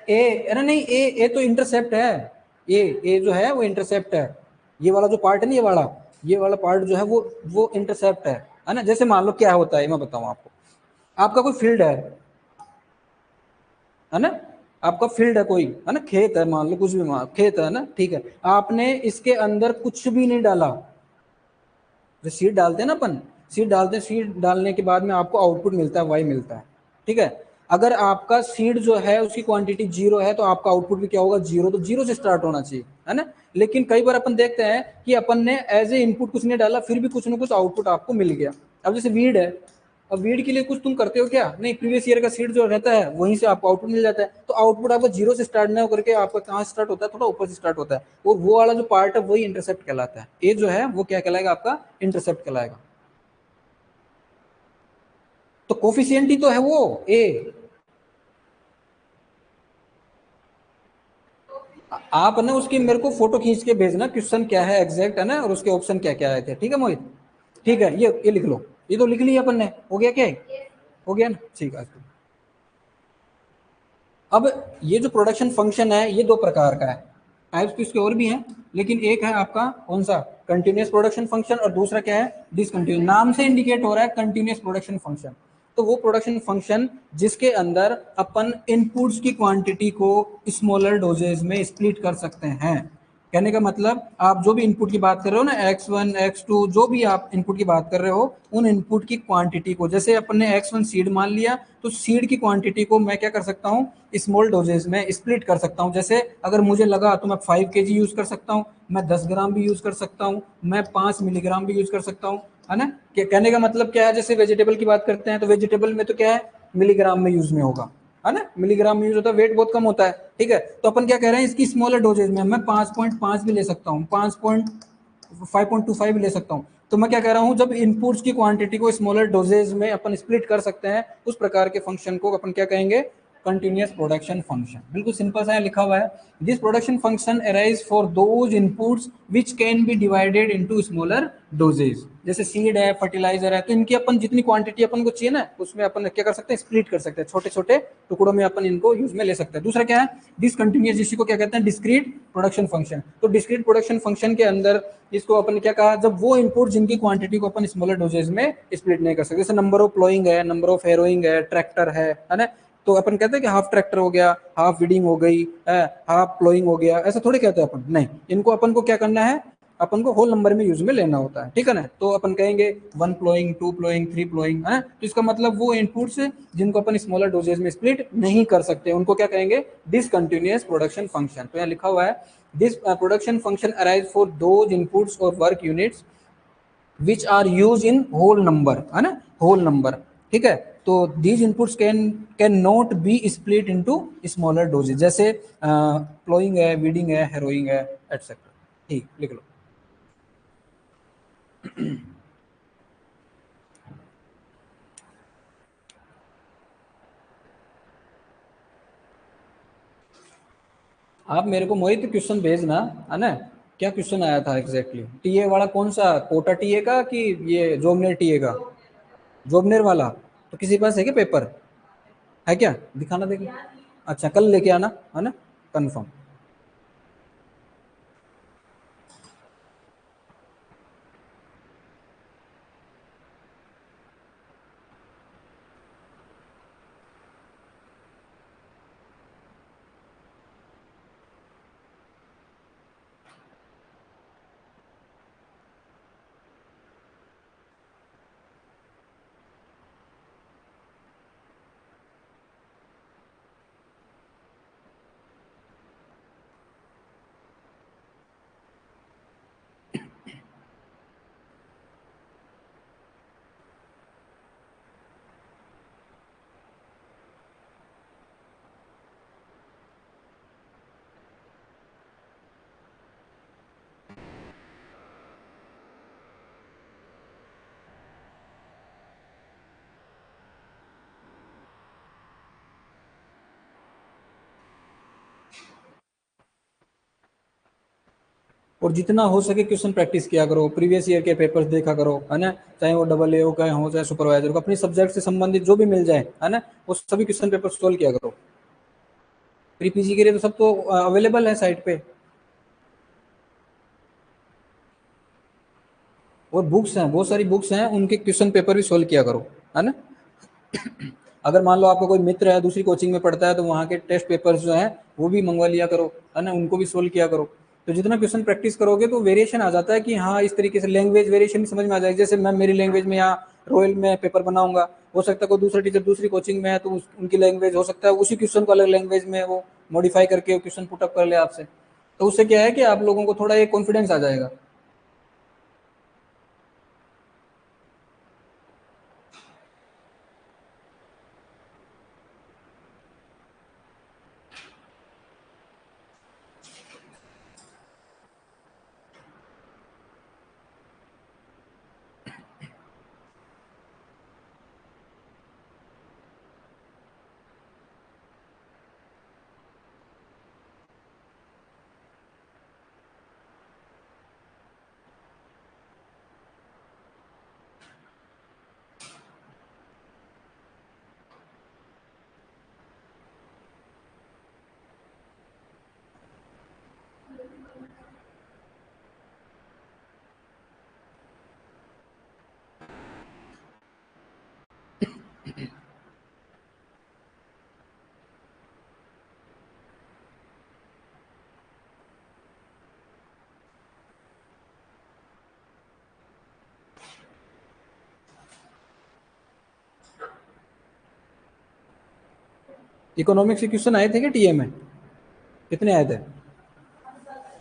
ए अरे नहीं, ए तो इंटरसेप्ट है। ए जो है वो इंटरसेप्ट है। ये वाला जो पार्ट है ना, ये वाला पार्ट जो है वो इंटरसेप्ट है ना। जैसे मान लो क्या होता है मैं बताऊं आपको, आपका कोई फील्ड है ना, आपका फील्ड है कोई, है ना, खेत है, मान लो कुछ भी, मान खेत है ना, ठीक है। आपने इसके अंदर कुछ भी नहीं डाला, जो सीड डालते हैं ना अपन, सीड डालते हैं, सीड डालने के बाद में आपको आउटपुट मिलता है, वाई मिलता है, ठीक है। अगर आपका सीड जो है उसकी क्वांटिटी जीरो है तो आपका आउटपुट भी क्या होगा, जीरो। तो जीरो से स्टार्ट होना चाहिए, है ना। लेकिन कई बार अपन देखते हैं कि अपन ने एज ए इनपुट कुछ नहीं डाला, फिर भी कुछ ना कुछ आउटपुट आपको मिल गया। अब जैसे वीड है, अब वीड के लिए कुछ तुम करते हो क्या, नहीं, प्रीवियस ईयर का सीड जो रहता है वहीं से आपको आउटपुट मिल जाता है। तो आउटपुट आपको जीरो से स्टार्ट ना होकर के आपका कहाँ स्टार्ट होता है, थोड़ा ऊपर से स्टार्ट होता है, और वो वाला जो पार्ट है वही इंटरसेप्ट कहलाता है। ए जो है वो क्या कहलाएगा, आपका इंटरसेप्ट कहलाएगा। तो कोफिशियंट ही तो है वो ए। आप ना उसकी मेरे को फोटो खींच के भेजना, क्वेश्चन क्या है एग्जैक्ट, है ना, और उसके ऑप्शन क्या क्या आए थे, ठीक है मोहित। ठीक है, ये लिख लो, ये तो लिख लिया अपन ने, हो गया क्या, हो गया ना, ठीक है। अब ये जो प्रोडक्शन फंक्शन है ये दो प्रकार का है, टाइप्स तो इसके और भी हैं, लेकिन एक है आपका कौन सा, कंटिन्यूस प्रोडक्शन फंक्शन, और दूसरा क्या है, डिसकंटिन्यूस। नाम से इंडिकेट हो रहा है कंटिन्यूस प्रोडक्शन फंक्शन। तो वो प्रोडक्शन फंक्शन जिसके अंदर अपन इनपुट्स की क्वांटिटी को स्मॉलर डोजेज में स्प्लिट कर सकते हैं। कहने का मतलब, आप जो भी इनपुट की बात कर रहे हो ना, x1 x2, जो भी आप इनपुट की बात कर रहे हो, उन इनपुट की क्वांटिटी को, जैसे अपन ने x1 सीड मान लिया, तो सीड की क्वांटिटी को मैं क्या कर सकता हूँ, स्मॉल डोजेज में स्प्लिट कर सकता हूँ। जैसे अगर मुझे लगा तो मैं 5 kg यूज कर सकता हूँ, मैं 10 ग्राम भी यूज कर सकता हूँ, मैं 5 मिलीग्राम भी यूज कर सकता हूँ, है ना। कहने का मतलब क्या है, जैसे वेजिटेबल की बात करते हैं तो वेजिटेबल में तो क्या है, मिलीग्राम में यूज में होगा, है ना, मिलीग्राम में यूज होता है, वेट बहुत कम होता है, ठीक है। तो अपन क्या कह रहे हैं, इसकी स्मॉलर डोजेज में मैं 5.5 भी ले सकता हूँ, 5.25 भी ले सकता हूँ। तो मैं क्या कह रहा हूँ, जब इनपुट्स की क्वांटिटी को स्मॉलर डोजेज में अपन स्प्लिट कर सकते हैं, उस प्रकार के फंक्शन को अपन क्या कहेंगे, कंटिन्यूअस प्रोडक्शन फंक्शन। बिल्कुल सिंपल सा लिखा हुआ है, this production function arise for those inputs which can be divided into smaller doses. जैसे सीड है, फर्टिलाइजर है, तो इनकी अपन जितनी क्वांटिटी अपन को चाहिए ना, उसमें अपन क्या कर सकते हैं, स्प्लिट कर सकते हैं, छोटे छोटे टुकड़ों में अपन इनको यूज में ले सकते हैं। दूसरा क्या है, डिसकंटिन्यूअस, जिसको क्या कहते हैं, डिस्क्रीट प्रोडक्शन फंक्शन। तो डिस्क्रीट प्रोडक्शन फंक्शन के अंदर इसको अपन क्या कहा, जब वो इनपुट जिनकी क्वांटिटी को अपन स्मॉलर डोजेज में स्प्लिट नहीं कर सकते, जैसे नंबर ऑफ प्लोइंग है, नंबर ऑफ हेरोइंग है, ट्रैक्टर है ना। तो अपन कहते हैं कि हाफ ट्रैक्टर हो गया, हाफ वीडिंग हो गई, हाफ प्लोइंग हो गया, ऐसा थोड़ी कहते हैं अपन, नहीं, इनको अपन को क्या करना है, अपन को होल नंबर में यूज में लेना होता है, ठीक है ना। तो अपन कहेंगे 1 प्लोइंग, 2 प्लोइंग, 3 प्लोइंग, है। तो इसका मतलब वो इनपुट्स जिनको अपन स्मॉलर डोजेज में स्प्लिट नहीं कर सकते उनको क्या कहेंगे, डिसकंटिन्यूअस प्रोडक्शन फंक्शन। तो यहाँ लिखा हुआ है, this production function arise for those inputs और work units which are use in whole number, है ना, होल नंबर, ठीक है। तो these inputs can not be split into smaller doses, जैसे प्लोइंग है, वीडिंग है, हेरोइंग है, एटसेट्रा। ठीक, लिख लो। आप मेरे को मोहित क्वेश्चन भेजना, है ना, क्या क्वेश्चन आया था एग्जैक्टली, टीए वाला कौन सा, कोटा टीए का कि ये जोबनेर टीए का, जोबनेर वाला। तो किसी के पास है क्या पेपर, है क्या, दिखाना देखिए। अच्छा, कल लेके आना, है ना, कंफर्म। और जितना हो सके क्वेश्चन प्रैक्टिस किया करो, प्रीवियस ईयर के पेपर्स देखा करो, है ना, चाहे वो डबल ए का हो चाहे सुपरवाइजर को, अपनी सब्जेक्ट से संबंधित जो भी मिल जाए, है ना, वो सभी क्वेश्चन पेपर सोल्व किया करो। प्री पीजी के लिए तो सब तो अवेलेबल है साइट पे, और बुक्स हैं, बहुत सारी बुक्स हैं, उनके क्वेश्चन पेपर भी सोल्व किया करो, है ना। अगर मान लो आपका कोई मित्र है दूसरी कोचिंग में पढ़ता है तो वहाँ के टेस्ट पेपर्स जो हैं वो भी मंगवा लिया करो, है ना, उनको भी सोल्व किया करो। तो जितना क्वेश्चन प्रैक्टिस करोगे तो वेरिएशन आ जाता है कि हाँ इस तरीके से लैंग्वेज वेरिएशन समझ में आ जाएगी। जैसे मैं मेरी लैंग्वेज में यहाँ रॉयल में पेपर बनाऊंगा, हो सकता है कोई दूसरा टीचर दूसरी कोचिंग में है तो उनकी लैंग्वेज हो सकता है उसी क्वेश्चन को अलग लैंग्वेज में वो मॉडिफाई करके क्वेश्चन पुटअप कर ले आपसे। तो उससे क्या है कि आप लोगों को थोड़ा एक कॉन्फिडेंस आ जाएगा। इकोनॉमिक्स के क्वेश्चन आए थे क्या टीए में? कितने आए थे?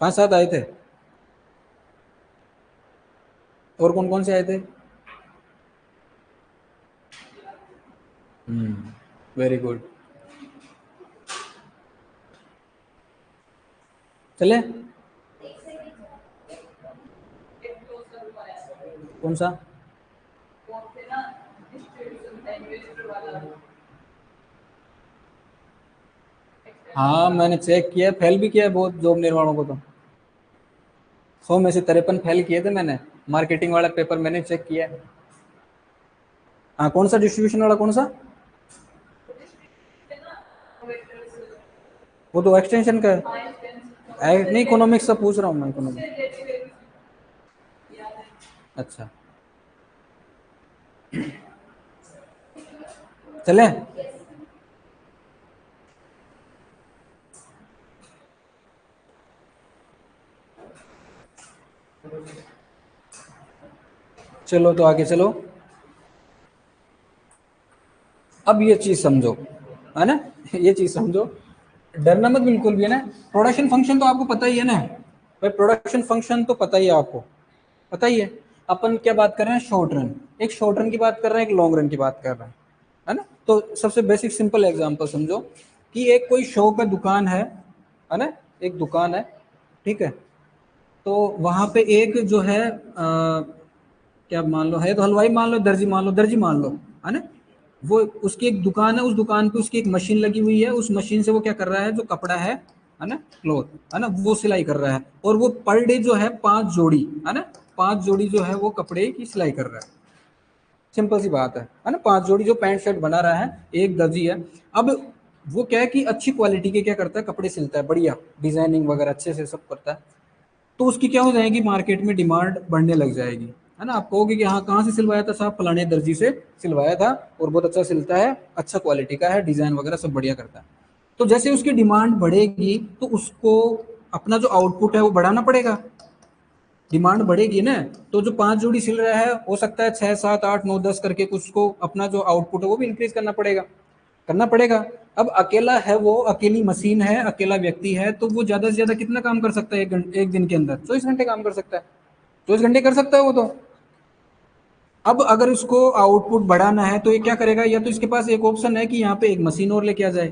5-7 आए थे। और कौन कौन से आए थे? Very good. चले, कौन सा? हाँ मैंने चेक किया, फेल भी किया है बहुत जॉब निर्माणों को तो। 100 में से 53 फेल किए थे मैंने। मार्केटिंग वाला पेपर मैंने चेक किया है। हाँ कौन सा डिस्ट्रीब्यूशन वाला, कौन सा? वो तो एक्सटेंशन का है। नहीं इकोनॉमिक्स का पूछ रहा हूँ मैं, इकोनॉमिक्स। अच्छा चले। चलो तो आगे चलो। अब ये चीज समझो, है ना, ये चीज समझो, डरना मत बिल्कुल भी, है ना। प्रोडक्शन फंक्शन तो आपको पता ही है ना भाई, प्रोडक्शन फंक्शन तो पता ही है आपको, पता ही है। अपन क्या बात कर रहे हैं, शॉर्ट रन, एक शॉर्ट रन की बात कर रहे हैं, एक लॉन्ग रन की बात कर रहे हैं, है ना। तो सबसे बेसिक सिंपल एग्जांपल समझो कि एक कोई शॉप है, दुकान है ना, एक दुकान है, ठीक है। तो वहां पे एक जो है क्या मान लो, है तो हलवाई मान लो, दर्जी मान लो, दर्जी मान लो, है ना। वो उसकी एक दुकान है, उस दुकान पे उसकी एक मशीन लगी हुई है, उस मशीन से वो क्या कर रहा है, जो कपड़ा है ना, क्लोथ, है ना, वो सिलाई कर रहा है। और वो पर डे जो है 5 जोड़ी, है ना, 5 जोड़ी जो है वो कपड़े की सिलाई कर रहा है। सिंपल सी बात है ना, 5 जोड़ी जो पैंट शर्ट बना रहा है, एक दर्जी है। अब वो क्या है कि अच्छी क्वालिटी के क्या करता है, कपड़े सिलता है, बढ़िया डिजाइनिंग वगैरह अच्छे से सब करता है। तो उसकी क्या हो जाएगी, मार्केट में डिमांड बढ़ने लग जाएगी, है ना। आप कहोगे कि हाँ कहाँ से सिलवाया था साहब, फलाने दर्जी से सिलवाया था, और बहुत अच्छा सिलता है, अच्छा क्वालिटी का है, डिजाइन वगैरह सब बढ़िया करता है। तो जैसे उसकी डिमांड बढ़ेगी तो उसको अपना जो आउटपुट है वो बढ़ाना पड़ेगा। डिमांड बढ़ेगी ना, तो जो 5 जोड़ी सिल रहा है हो सकता है 6, 7, 8, 9, 10 करके कुछ को अपना जो आउटपुट है वो भी इंक्रीज करना पड़ेगा। अब अकेला है, वो अकेली मशीन है, अकेला व्यक्ति है, तो वो ज्यादा से ज्यादा कितना काम कर सकता है, एक दिन के अंदर 24 घंटे काम कर सकता है, 24 घंटे कर सकता है वो तो। अब अगर उसको आउटपुट बढ़ाना है तो ये क्या करेगा, या तो इसके पास एक ऑप्शन है कि यहाँ पे एक मशीन और लेके आ जाए,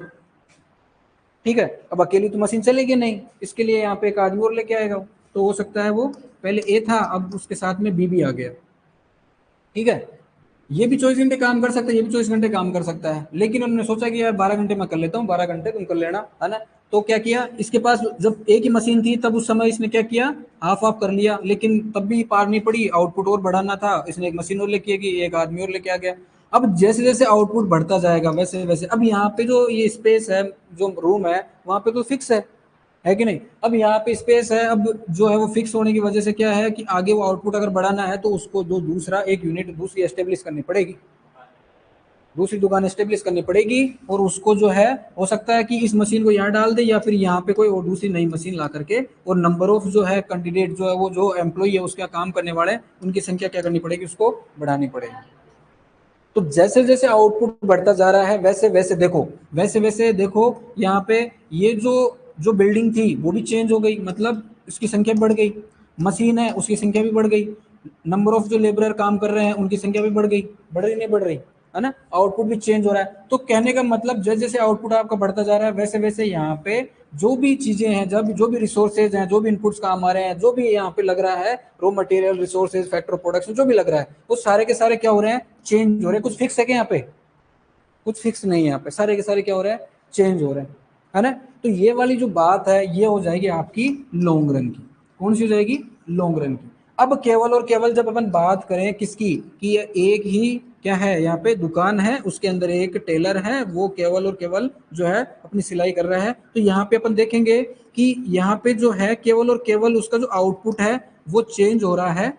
ठीक है। अब अकेली तो मशीन चलेगी नहीं, इसके लिए यहाँ पे एक आदमी और लेके आएगा। तो हो सकता है वो पहले ए था, अब उसके साथ में बी भी आ गया, ठीक है। ये भी 24 घंटे काम कर सकता है, ये भी 24 घंटे काम कर सकता है, लेकिन उन्होंने सोचा कि यार 12 घंटे मैं कर लेता हूँ, 12 घंटे तुम कर लेना, है ना। तो क्या किया, इसके पास जब एक ही मशीन थी तब उस समय इसने क्या किया, हाफ ऑफ कर लिया, लेकिन तब भी पार नहीं पड़ी, आउटपुट और बढ़ाना था, इसने एक मशीन और लेके गई, एक आदमी और लेके आ गया। अब जैसे जैसे आउटपुट बढ़ता जाएगा वैसे वैसे, अब यहाँ पे जो ये स्पेस है, जो रूम है वहां पे तो फिक्स है कि नहीं। अब यहाँ पे स्पेस है, अब जो है वो फिक्स होने की वजह से क्या है कि आगे वो आउटपुट अगर बढ़ाना है तो उसको जो दूसरा एक यूनिट दूसरी एस्टेब्लिश करनी पड़ेगी, दूसरी दुकान एस्टेब्लिश करनी पड़ेगी, और उसको जो है हो सकता है कि इस मशीन को यहाँ डाल दे या फिर यहाँ पे कोई और दूसरी नई मशीन ला करके, और नंबर ऑफ जो है कैंडिडेट जो है वो जो एम्प्लॉय है उसका काम करने वाले उनकी संख्या क्या करनी पड़ेगी, उसको बढ़ानी पड़ेगी। तो जैसे जैसे आउटपुट बढ़ता जा रहा है वैसे वैसे देखो यहाँ पे ये जो जो बिल्डिंग थी वो भी चेंज हो गई, मतलब उसकी संख्या बढ़ गई, मशीन है उसकी संख्या भी बढ़ गई, नंबर ऑफ जो लेबरर काम कर रहे हैं उनकी संख्या भी बढ़ गई, बढ़ रही नहीं बढ़ रही, है ना। आउटपुट भी चेंज हो रहा है, तो कहने का मतलब जैसे जैसे आउटपुट आपका बढ़ता जा रहा है वैसे वैसे यहाँ पे जो भी चीजें हैं, जब जो भी रिसोर्सेज हैं, जो भी इनपुट्स काम आ रहे हैं, जो भी यहाँ पे लग रहा है, raw material, resources, factor production, जो भी लग रहा है वो सारे के सारे क्या हो रहे हैं, चेंज हो रहे हैं। कुछ फिक्स है क्या यहाँ पे, कुछ फिक्स नहीं है यहाँ पे, सारे के सारे क्या हो रहे हैं, चेंज हो रहे हैं, है ना। तो ये वाली जो बात है ये हो जाएगी आपकी लॉन्ग रन की। कौन सी हो जाएगी, लॉन्ग रन की। अब केवल और केवल जब अपन बात करें किसकी, कि ये एक ही क्या है, यहाँ पे दुकान है, उसके अंदर एक टेलर है, वो केवल और केवल जो है अपनी सिलाई कर रहा है, तो यहाँ पे अपन देखेंगे कि यहाँ पे जो है केवल और केवल उसका जो आउटपुट है वो चेंज हो रहा है,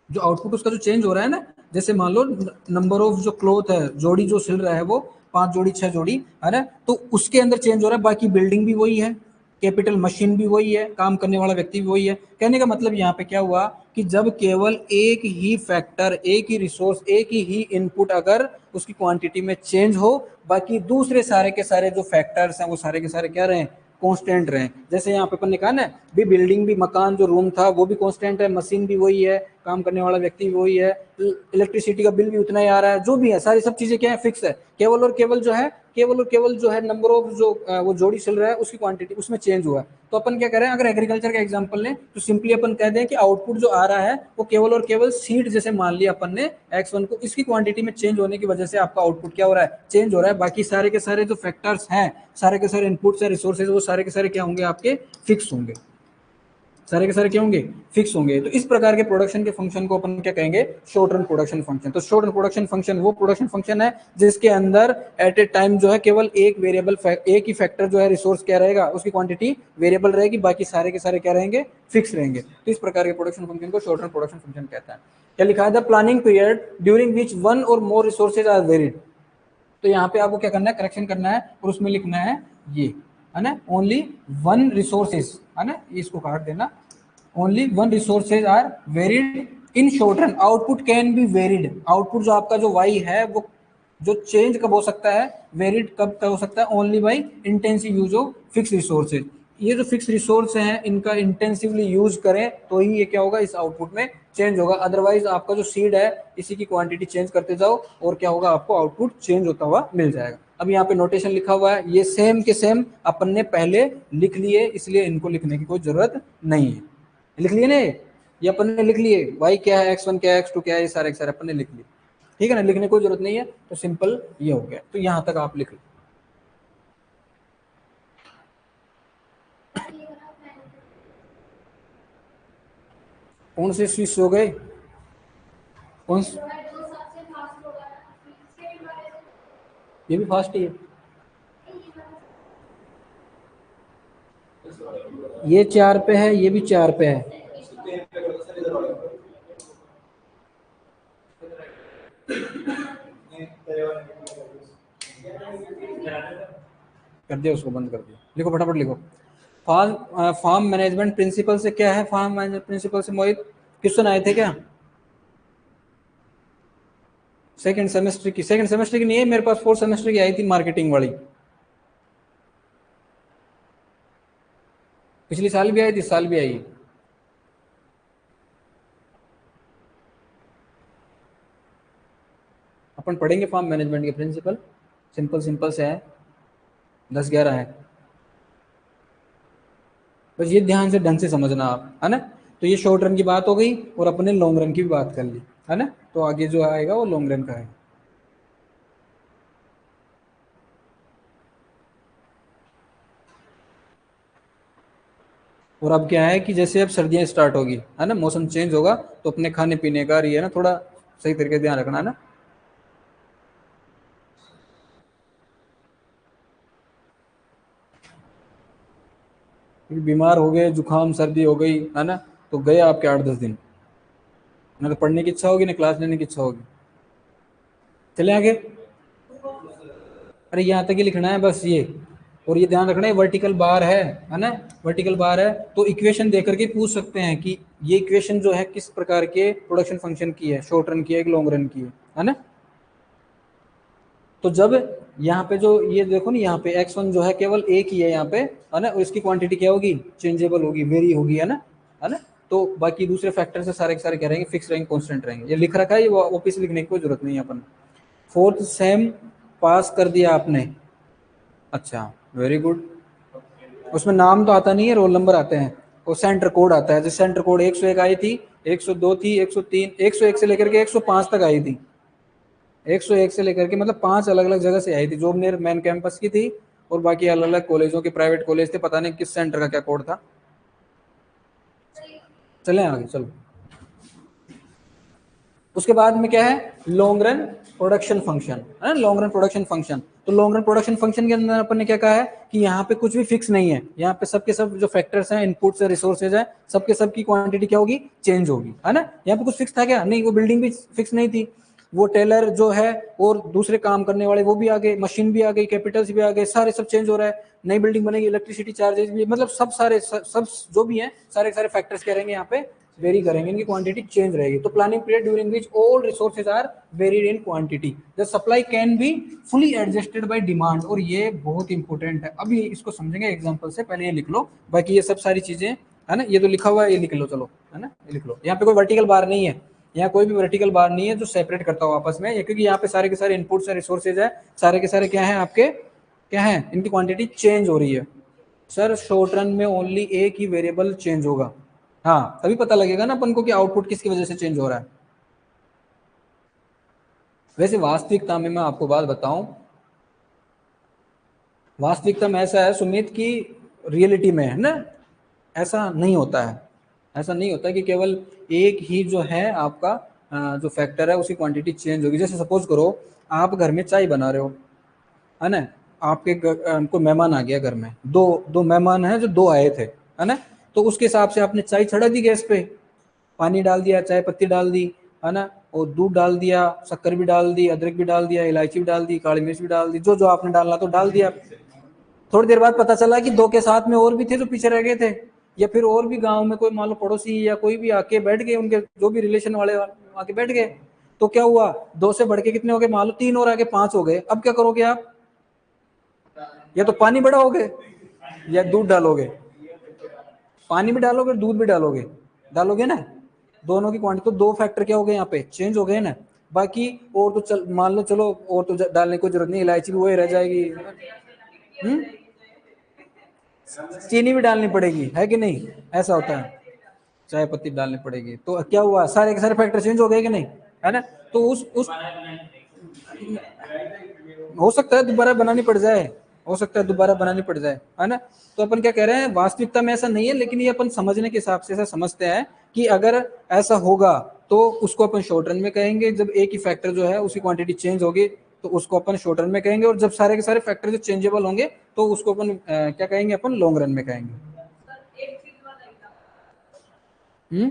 जो आउटपुट उसका जो चेंज हो रहा है ना, जैसे मान लो नंबर ऑफ जो क्लॉथ है, जोड़ी जो सिल रहा है वो 5 जोड़ी 6 जोड़ी, है ना, तो उसके अंदर चेंज हो रहा है, बाकी बिल्डिंग भी वही है, कैपिटल मशीन भी वही है, काम करने वाला व्यक्ति भी वही है। कहने का मतलब यहाँ पे क्या हुआ कि जब केवल एक ही फैक्टर, एक ही रिसोर्स, एक ही इनपुट अगर उसकी क्वांटिटी में चेंज हो, बाकी दूसरे सारे के सारे जो फैक्टर्स हैं वो सारे के सारे क्या रहे, कांस्टेंट रहे। जैसे यहाँ पे अपन ने कहा ना, भी बिल्डिंग भी, मकान जो रूम था वो भी कांस्टेंट है, मशीन भी वही है, काम करने वाला व्यक्ति भी वही है, इलेक्ट्रिसिटी का बिल भी उतना ही आ रहा है, जो भी है सारी सब चीजें क्या है, फिक्स है। केवल और केवल जो है, केवल और केवल जो है नंबर ऑफ जो वो जोड़ी चल रहा है उसकी क्वांटिटी उसमें चेंज हुआ है। तो अपन क्या करें, अगर एग्रीकल्चर का एग्जांपल लें तो सिंपली अपन कह दें कि आउटपुट जो आ रहा है वो केवल और केवल सीड, जैसे मान लिया अपन ने X1 को, इसकी क्वांटिटी में चेंज होने की वजह से आपका आउटपुट क्या हो रहा है, चेंज हो रहा है। बाकी सारे के सारे जो फैक्टर्स हैं, सारे के सारे इनपुट्स है, रिसोर्सेज, वो सारे के सारे क्या होंगे, आपके फिक्स होंगे, सारे के सारे क्या होंगे, फिक्स होंगे। तो इस प्रकार के प्रोडक्शन के फंक्शन को अपन क्या कहेंगे, शॉर्ट रन प्रोडक्शन फंक्शन। तो शॉर्ट रन प्रोडक्शन फंक्शन वो प्रोडक्शन फंक्शन है जिसके अंदर एट ए टाइम जो है केवल एक वेरिएबल, एक ही फैक्टर जो है रिसोर्स क्या रहेगा, उसकी क्वांटिटी वेरिएबल रहेगी, बाकी सारे के सारे क्या रहेंगे, फिक्स रहेंगे। तो इस प्रकार के प्रोडक्शन फंक्शन को शॉर्ट रन प्रोडक्शन फंक्शन कहता है। क्या लिखा है, the planning period during which one और मोर रिसोर्सेज आर वेरिड। तो यहाँ पे आपको क्या करना है, करेक्शन करना है, और उसमें लिखना है ये, है ना, ओनली वन रिसोर्सेज, है ना, इसको काट देना, only one resources are varied in short run, output can be varied. Output जो आपका जो वाई है वो जो चेंज कब हो सकता है, वेरिड कब तक हो सकता है, only by intensive use of fix resources. ये जो फिक्स रिसोर्स हैं इनका इंटेंसिवली यूज करें तो ही ये क्या होगा, इस आउटपुट में चेंज होगा। अदरवाइज आपका जो सीड है इसी की क्वांटिटी चेंज करते जाओ और क्या होगा, आपको आउटपुट चेंज होता हुआ मिल जाएगा। अब यहाँ पे नोटेशन लिखा हुआ है, ये सेम के सेम अपन ने पहले लिख लिए, इसलिए इनको लिखने की कोई जरूरत नहीं है। लिख लिए ना, ये अपन ने लिख लिए, वाई क्या है, X1 क्या है, X2 क्या है, ये सारे सारे अपन ने लिख लिए, ठीक है ना, लिखने की कोई जरूरत नहीं है। तो सिंपल ये हो गया, तो यहाँ तक आप लिख लो। कौन से स्विच हो गए, कौन से? ये भी फास्ट ही है, ये 4 पे है, ये भी 4 पे है। कर दिया, उसको बंद कर दिया, लिखो फटाफट लिखो। फार्म मैनेजमेंट प्रिंसिपल से क्या है, फार्म मैनेजमेंट प्रिंसिपल से मोहित क्वेश्चन आए थे क्या, सेकंड सेमेस्टर की? सेकंड सेमेस्टर की नहीं है मेरे पास, फोर्थ सेमेस्टर की आई थी मार्केटिंग वाली, पिछली साल भी आई थी, इस साल भी आई है। अपन पढ़ेंगे फार्म मैनेजमेंट के प्रिंसिपल, सिंपल सिंपल से है, 10-11 है, बस ये ध्यान से ढंग से समझना आप, है ना। तो ये शॉर्ट रन की बात हो गई और अपने लॉन्ग रन की भी बात कर ली, है ना। तो आगे जो आएगा वो लॉन्ग रन का है। और अब क्या है कि जैसे अब सर्दियां स्टार्ट होगी है ना, मौसम चेंज होगा, तो अपने खाने पीने का ये है ना थोड़ा सही तरीके से ध्यान रखना है ना। क्योंकि बीमार हो गए, जुकाम सर्दी हो गई है ना, तो गए आपके 8-10 दिन, ना तो पढ़ने की इच्छा होगी ना क्लास लेने की इच्छा होगी। चले आगे। अरे यहाँ तक ही लिखना है बस ये। और ये ध्यान रखना है वर्टिकल बार है ना, वर्टिकल बार है तो इक्वेशन देकर के पूछ सकते हैं कि ये इक्वेशन जो है किस प्रकार के प्रोडक्शन फंक्शन की है, शॉर्ट रन की है कि लॉन्ग रन की है ना। तो जब यहाँ पे जो ये देखो ना, यहाँ पे x1 जो है केवल एक ही है यहाँ पे है ना, और इसकी क्वांटिटी क्या होगी, चेंजेबल होगी, वेरी होगी है ना। तो बाकी दूसरे फैक्टर से सारे के सारे क्या रहेंगे, फिक्स रहेंगे, कांस्टेंट रहेंगे। ये लिख रखा है, ये वापिस लिखने की कोई जरूरत नहीं है अपन। फोर्थ सेम पास कर दिया आपने, अच्छा वेरी गुड। उसमें नाम तो आता नहीं है, रोल नंबर आते हैं, वो सेंटर कोड आता है। जैसे सेंटर कोड 101 आई थी, 102 थी, 103, 101 से लेकर के 105 तक आई थी। 101 से लेकर के मतलब 5 अलग अलग जगह से आई थी, जो मेरे मेन कैंपस की थी, और बाकी अलग अलग कॉलेजों के प्राइवेट कॉलेज थे, पता नहीं किस सेंटर का क्या कोड था। चलें आगे, चलो। उसके बाद में क्या है, लॉन्ग रन प्रोडक्शन फंक्शन है ना, लॉन्ग रन प्रोडक्शन फंक्शन। तो लॉन्ग रन प्रोडक्शन फंक्शन के अंदर अपन ने क्या कहा है कि यहाँ पे कुछ भी फिक्स नहीं है, यहाँ पे सबके सब जो फैक्टर्स हैं, इनपुट्स रिसोर्सेज है, सबके सब की क्वांटिटी क्या होगी, चेंज होगी है ना। यहाँ पे कुछ फिक्स था क्या, नहीं, वो बिल्डिंग भी फिक्स नहीं थी, वो टेलर जो है और दूसरे काम करने वाले वो भी आ गए, मशीन भी आ गई, कैपिटल्स भी आ गए, सारे सब चेंज हो रहा है, नई बिल्डिंग बनेगी, इलेक्ट्रिसिटी चार्जेस भी, मतलब सब सारे सब जो भी हैं सारे सारे फैक्टर्स क्या रहेंगे यहाँ पे, वेरी करेंगे, इनकी क्वांटिटी चेंज रहेगी। तो planning period during which all resources are varied in quantity, the supply can be fully adjusted by demand. और ये बहुत इंपॉर्टेंट है, अभी इसको समझेंगे एग्जांपल से, पहले ये लिख लो, बाकी ये सब सारी चीजें है ना, ये तो लिखा हुआ है, ये लिख लो, चलो है ना, ये लिख लो। यहाँ पे कोई वर्टिकल बार नहीं है, यहाँ कोई भी वर्टिकल बार नहीं है जो सेपरेट करता हो आपस में, क्योंकि यहाँ पे सारे के सारे इनपुट्स और रिसोर्सेज है, सारे के सारे क्या है आपके, क्या है, इनकी क्वांटिटी चेंज हो रही है। सर शॉर्ट रन में ओनली एक ही वेरिएबल चेंज होगा, हाँ तभी पता लगेगा ना अपन को कि आउटपुट किसकी वजह से चेंज हो रहा है। वैसे वास्तविकता में मैं आपको बात बताऊं, वास्तविकता में ऐसा है सुमित की, रियलिटी में है ना, ऐसा नहीं होता है, ऐसा नहीं होता कि केवल एक ही जो है आपका जो फैक्टर है उसकी क्वांटिटी चेंज होगी। जैसे सपोज करो आप घर में चाय बना रहे हो है ना, आपके कोई मेहमान आ गया घर में, दो दो मेहमान हैं जो दो आए थे है ना, तो उसके हिसाब से आपने चाय चढ़ा दी गैस पे, पानी डाल दिया, चाय पत्ती डाल दी है ना, और दूध डाल दिया, शक्कर भी डाल दी, अदरक भी डाल दिया, इलायची भी डाल दी, काली मिर्च भी डाल दी, जो जो आपने डालना तो डाल दिया। थोड़ी देर बाद पता चला कि दो के साथ में और भी थे जो पीछे रह गए थे, या फिर और भी गांव में कोई मान लो पड़ोसी या कोई भी आके बैठ गए, उनके जो भी रिलेशन वाले आके बैठ गए, तो क्या हुआ, दो से बढ़ के कितने हो गए, मान लो तीन और आगे पांच हो गए। अब क्या करोगे आप, या तो पानी बढ़ाओगे या दूध डालोगे, पानी भी डालोगे दूध भी डालोगे, डालोगे ना, दोनों की क्वांटिटी, तो दो फैक्टर क्या हो गए यहाँ पे, चेंज हो गए ना। बाकी और तो चल मान लो, चलो और तो डालने की जरूरत नहीं, इलायची भी वही रह जाएगी, चीनी भी डालनी पड़ेगी है कि नहीं, ऐसा होता है, चाय पत्ती डालनी पड़ेगी। तो क्या हुआ, सारे के सारे फैक्टर चेंज हो गए कि नहीं, है ना। तो उस हो सकता है दोबारा बनानी पड़ जाए, हो सकता है दोबारा बनानी पड़ जाए है ना। तो अपन क्या कह रहे हैं, वास्तविकता में ऐसा नहीं है, लेकिन ये अपन समझने के हिसाब से ऐसा समझते हैं कि अगर ऐसा होगा तो उसको अपन शॉर्ट रन में कहेंगे, जब एक ही फैक्टर जो है उसकी क्वांटिटी चेंज होगी तो उसको अपन शॉर्ट रन में कहेंगे, और जब सारे के सारे फैक्टर जो चेंजेबल होंगे तो उसको अपन क्या कहेंगे, अपन लॉन्ग रन में कहेंगे। हम्म।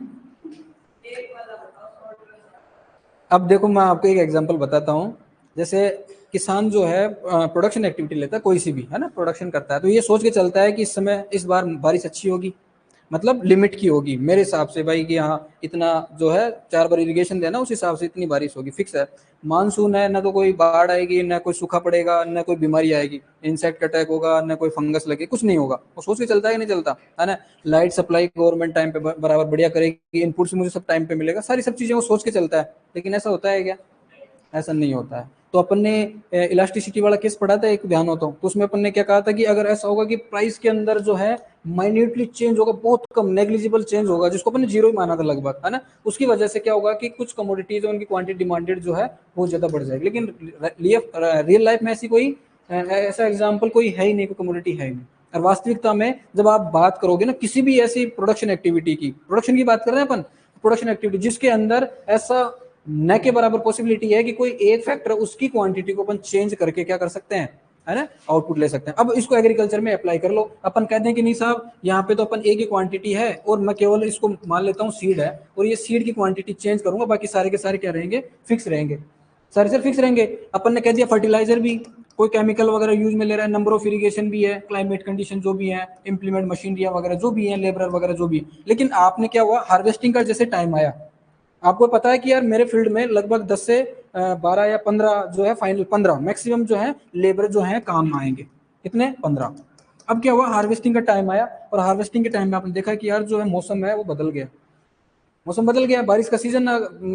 अब देखो मैं आपको एक एग्जांपल बताता हूँ। जैसे किसान जो है प्रोडक्शन एक्टिविटी लेता है, कोई सी भी है ना, प्रोडक्शन करता है, तो ये सोच के चलता है कि इस समय इस बार बारिश अच्छी होगी, मतलब लिमिट की होगी मेरे हिसाब से भाई, कि हाँ इतना जो है 4 बार इरिगेशन देना, उस हिसाब से इतनी बारिश होगी, फिक्स है। मानसून है ना, तो कोई बाढ़ आएगी ना, कोई सूखा पड़ेगा ना, कोई बीमारी आएगी, इंसेक्ट अटैक होगा ना, कोई फंगस लगे, कुछ नहीं होगा, वो सोच के चलता है कि नहीं चलता है ना। लाइट सप्लाई गवर्नमेंट टाइम पे बराबर बढ़िया करेगी, इनपुट्स मुझे सब टाइम पे मिलेगा, सारी सब चीजें वो सोच के चलता है। लेकिन ऐसा होता है क्या, ऐसा नहीं होता है। तो अपन ने इलास्टिसिटी वाला केस पढ़ा था एक, ध्यान हो तो उसमें अपन ने क्या कहा था कि अगर ऐसा होगा कि प्राइस के अंदर जो है माइन्यूटली चेंज होगा, बहुत कम नेग्लिजिबल चेंज होगा, जिसको अपन ने जीरो ही माना था लगभग, है ना। उसकी वजह से क्या होगा कि कुछ कमोडिटीज उनकी क्वांटिटी डिमांडेड जो है बहुत ज्यादा बढ़ जाएगी। लेकिन रियल लाइफ में ऐसी कोई ऐसा एग्जाम्पल कोई है ही नहीं, कोई कमोडिटी है ही नहीं। और वास्तविकता में जब आप बात करोगे ना किसी भी ऐसी प्रोडक्शन एक्टिविटी की, प्रोडक्शन की बात कर रहे हैं अपन, प्रोडक्शन एक्टिविटी जिसके अंदर ऐसा न के बराबर पॉसिबिलिटी है कि कोई एक फैक्टर उसकी क्वांटिटी को अपन चेंज करके क्या कर सकते हैं, है ना, आउटपुट ले सकते हैं। अब इसको एग्रीकल्चर में अप्लाई कर लो। अपन कहते हैं कि नहीं साहब यहाँ पे तो अपन एक ही क्वांटिटी है और मैं केवल इसको मान लेता हूँ सीड है, और ये सीड की क्वांटिटी चेंज करूंगा, बाकी सारे के सारे क्या रहेंगे, फिक्स रहेंगे, सारे से फिक्स रहेंगे। अपन ने कह दिया फर्टिलाइजर भी कोई केमिकल वगैरह यूज में ले रहा है, नंबर ऑफ इरिगेशन भी है, क्लाइमेट कंडीशन जो भी है, इंप्लीमेंट मशीनरिया वगैरह जो भी है, लेबर वगैरह जो भी है। लेकिन आपने क्या हुआ, हार्वेस्टिंग का जैसे टाइम आया, आपको पता है कि यार मेरे फील्ड में लगभग 10 से 12 या 15 जो है, फाइनल 15 मैक्सिमम जो है लेबर जो है काम आएंगे, कितने, 15। अब क्या हुआ, हार्वेस्टिंग का टाइम आया, और हार्वेस्टिंग के टाइम में आपने देखा कि यार जो है मौसम है वो बदल गया, मौसम बदल गया, बारिश का सीजन,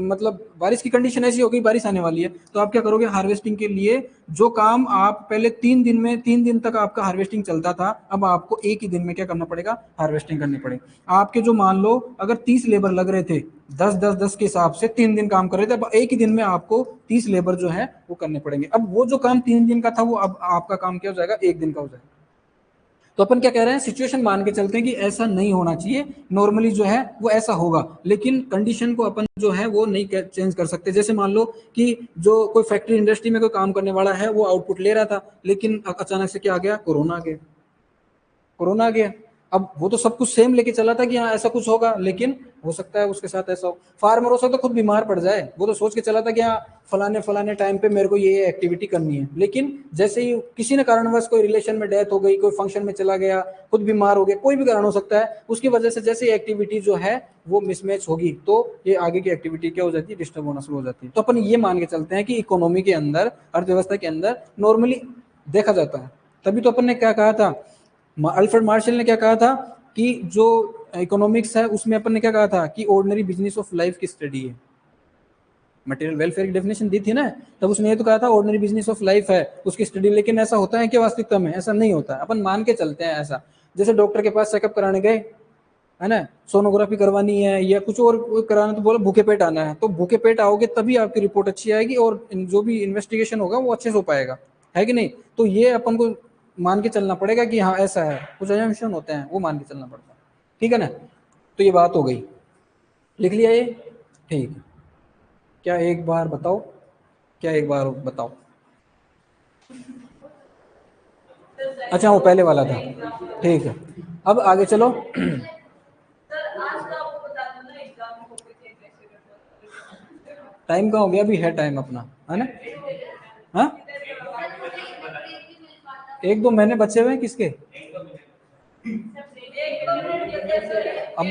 मतलब बारिश की कंडीशन ऐसी हो गई, बारिश आने वाली है। तो आप क्या करोगे, हार्वेस्टिंग के लिए जो काम आप पहले 3 दिन में, 3 दिन तक आपका हार्वेस्टिंग चलता था, अब आपको एक ही दिन में क्या करना पड़ेगा, हार्वेस्टिंग करनी पड़ेगी। आपके जो मान लो अगर 30 लेबर लग रहे थे, 10 10 10 के हिसाब से 3 दिन काम कर रहे थे, अब एक ही दिन में आपको 30 लेबर जो है वो करने पड़ेंगे। अब वो जो काम 3 दिन का था वो अब आपका काम क्या हो जाएगा, एक दिन का हो जाएगा। तो अपन क्या कह रहे हैं, सिचुएशन मान के चलते हैं कि ऐसा नहीं होना चाहिए, नॉर्मली जो है वो ऐसा होगा, लेकिन कंडीशन को अपन जो है वो नहीं चेंज कर सकते। जैसे मान लो कि जो कोई फैक्ट्री इंडस्ट्री में कोई काम करने वाला है वो आउटपुट ले रहा था, लेकिन अचानक से क्या आ गया, कोरोना आ गया, कोरोना आ गया। अब वो तो सब कुछ सेम लेके चला था कि हाँ ऐसा कुछ होगा, लेकिन हो सकता है उसके साथ ऐसा हो। फार्मर हो सकता है खुद बीमार पड़ जाए, वो तो सोच के चला था कि हाँ फलाने फलाने टाइम पे मेरे को ये एक्टिविटी करनी है, लेकिन जैसे ही किसी ने कारणवश कोई रिलेशन में डेथ हो गई, कोई फंक्शन में चला गया, खुद बीमार हो गया, कोई भी कारण हो सकता है, उसकी वजह से जैसे एक्टिविटी जो है वो मिसमैच होगी, तो ये आगे की एक्टिविटी क्या हो जाती है, डिस्टर्ब होना शुरू हो जाती है। तो अपन ये मान के चलते हैं कि इकोनॉमी के अंदर, अर्थव्यवस्था के अंदर नॉर्मली देखा जाता है। तभी तो अपन ने क्या कहा था, अल्फ्रेड मार्शल ने क्या कहा था कि जो इकोनॉमिक्स है उसमें अपन ने क्या कहा था कि ऑर्डिनरी बिजनेस ऑफ लाइफ की स्टडी है। मटेरियल वेलफेयर की डेफिनेशन दी थी ना, तब उसने ये तो कहा था ऑर्डिनरी बिजनेस ऑफ लाइफ है उसकी स्टडी। लेकिन ऐसा होता है कि वास्तविकता में ऐसा नहीं होता है, अपन मान के चलते हैं ऐसा। जैसे डॉक्टर के पास चेकअप कराने गए, है ना, सोनोग्राफी करवानी है या कुछ और कराना, तो बोला भूखे पेट आना है, तो भूखे पेट आओगे तभी आपकी रिपोर्ट अच्छी आएगी और जो भी इन्वेस्टिगेशन होगा वो अच्छे से हो पाएगा, है कि नहीं। तो ये अपन को मान के चलना पड़ेगा कि हाँ ऐसा है, कुछ एजम्पशन होते हैं वो मान के चलना पड़ता है, ठीक है ना। तो ये बात हो गई, लिख लिया ये, ठीक है। क्या एक बार बताओ, क्या एक बार बताओ, अच्छा वो पहले वाला था, ठीक है। अब आगे चलो। टाइम का हो गया, अभी है टाइम अपना, है ना। हाँ 1 2 महीने बचे हुए हैं किसके, अब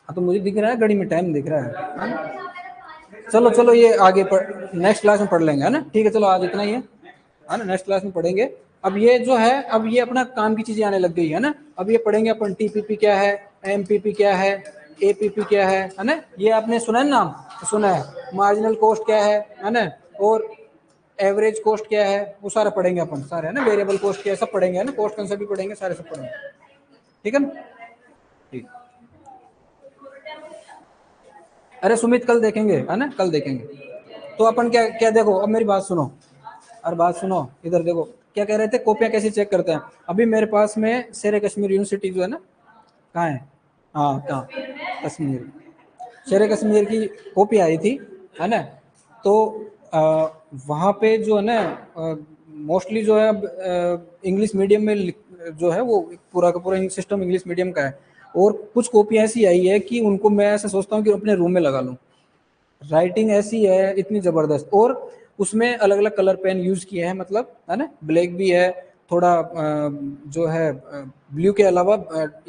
हाँ तो मुझे दिख रहा है घड़ी में टाइम दिख रहा है। चलो चलो ये आगे नेक्स्ट क्लास में पढ़ लेंगे, है ना, ठीक है। चलो आज इतना ही है ना, नेक्स्ट क्लास में पढ़ेंगे। अब ये जो है, अब ये अपना काम की चीजें आने लग गई है ना। अब ये पढ़ेंगे अपन, टीपीपी क्या है, एमपीपी क्या है, एपीपी क्या है ना, ये आपने सुना है नाम, सुना है। मार्जिनल कॉस्ट क्या है ना, और एवरेज कॉस्ट क्या है, वो सारा पढ़ेंगे अपन, सारे है ना, वेरिएबल कॉस्ट क्या है, सब पढ़ेंगे, है ना, कॉस्ट कंसेप्ट भी पढ़ेंगे, सारे सब पढ़ेंगे, ठीक है ना, ठीक। अरे सुमित कल देखेंगे, है ना, कल देखेंगे। तो अपन क्या क्या, देखो अब मेरी बात सुनो, और बात सुनो, इधर देखो क्या कह रहे थे, कॉपियां कैसे चेक करते हैं। अभी मेरे पास में शेर कश्मीर यूनिवर्सिटी जो है ना, कहाँ है, हाँ कहाँ, कश्मीर, शेर कश्मीर की कॉपी आई थी, है ना। तो वहाँ पे जो है ना मोस्टली जो है इंग्लिश मीडियम में जो है वो पूरा का पूरा सिस्टम इंग्लिश मीडियम का है, और कुछ कॉपी ऐसी आई है कि उनको मैं ऐसा सोचता हूँ कि अपने रूम में लगा लूँ। राइटिंग ऐसी है इतनी जबरदस्त, और उसमें अलग अलग कलर पेन यूज किए हैं, मतलब है ना, ब्लैक भी है थोड़ा, जो है ब्लू के अलावा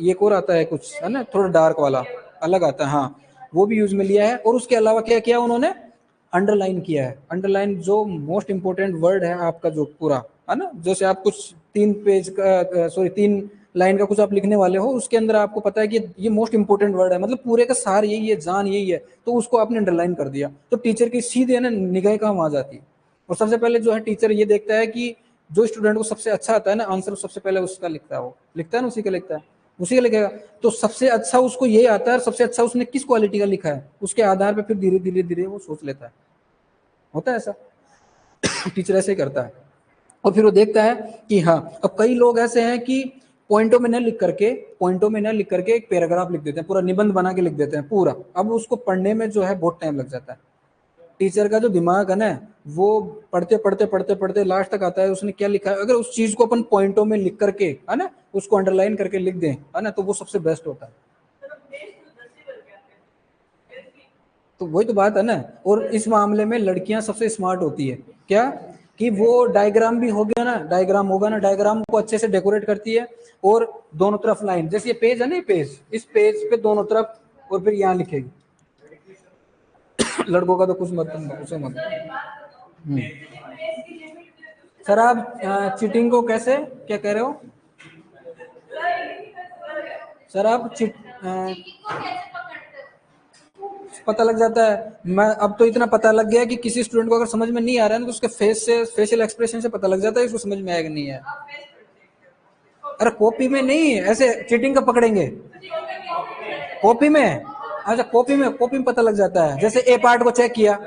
एक और आता है कुछ, है ना, थोड़ा डार्क वाला अलग आता है, हाँ वो भी यूज में लिया है। और उसके अलावा क्या किया उन्होंने, अंडरलाइन किया है। अंडरलाइन जो मोस्ट इंपोर्टेंट वर्ड है आपका जो पूरा, है ना, जैसे आप कुछ 3 पेज का, सॉरी 3 लाइन का कुछ आप लिखने वाले हो, उसके अंदर आपको पता है कि ये मोस्ट इंपोर्टेंट वर्ड है, मतलब पूरे का सार यही है, जान यही है, तो उसको आपने अंडरलाइन कर दिया, तो टीचर की सीधे ना निगाह कहाँ वहां जाती है। और सबसे पहले जो है टीचर ये देखता है कि जो स्टूडेंट को सबसे अच्छा आता है ना आंसर, सबसे पहले उसका लिखता है, वो लिखता है ना, उसी का लिखता है, उसी का लिखेगा। तो सबसे अच्छा उसको ये आता है, और सबसे अच्छा उसने किस क्वालिटी का लिखा है, उसके आधार पर फिर धीरे धीरे धीरे वो सोच लेता है। होता है ऐसा। टीचर ऐसे ही करता है। और फिर वो देखता है कि हाँ, अब कई लोग ऐसे हैं कि पॉइंटों में न लिख करके एक पैराग्राफ लिख देते हैं, पूरा निबंध बना के लिख देते हैं पूरा। अब उसको पढ़ने में जो है बहुत टाइम लग जाता है। टीचर का जो दिमाग है ना, वो पढ़ते पढ़ते पढ़ते पढ़ते लास्ट तक आता है उसने क्या लिखा है। अगर उस चीज को अपन पॉइंटों में लिख करके, है ना, उसको अंडरलाइन करके लिख दें, है ना, तो वो सबसे बेस्ट होता है। तो वही तो बात है ना। और इस मामले में लड़कियां सबसे स्मार्ट होती है, क्या कि वो डायग्राम भी हो गया ना, डायग्राम होगा ना, डायग्राम को अच्छे से डेकोरेट करती है। और दोनों तरफ लाइन, जैसे ये पेज है ना, पेज, इस पेज पे दोनों तरफ, और फिर यहाँ लिखेगी। लड़कों का तो कुछ मत पूछो मत। सर आप चीटिंग को कैसे, क्या कह रहे हो सर? आप पता लग जाता है। मैं अब तो इतना पता लग गया कि किसी स्टूडेंट को अगर समझ में नहीं आ रहा है ना, तो उसके फेस से, फेशियल एक्सप्रेशन से पता लग जाता है इसको समझ में आएगा नहीं है। अरे कॉपी में नहीं, ऐसे चीटिंग का पकड़ेंगे कॉपी में। अच्छा कॉपी में पता लग जाता है। जैसे ए पार्ट को चेक किया,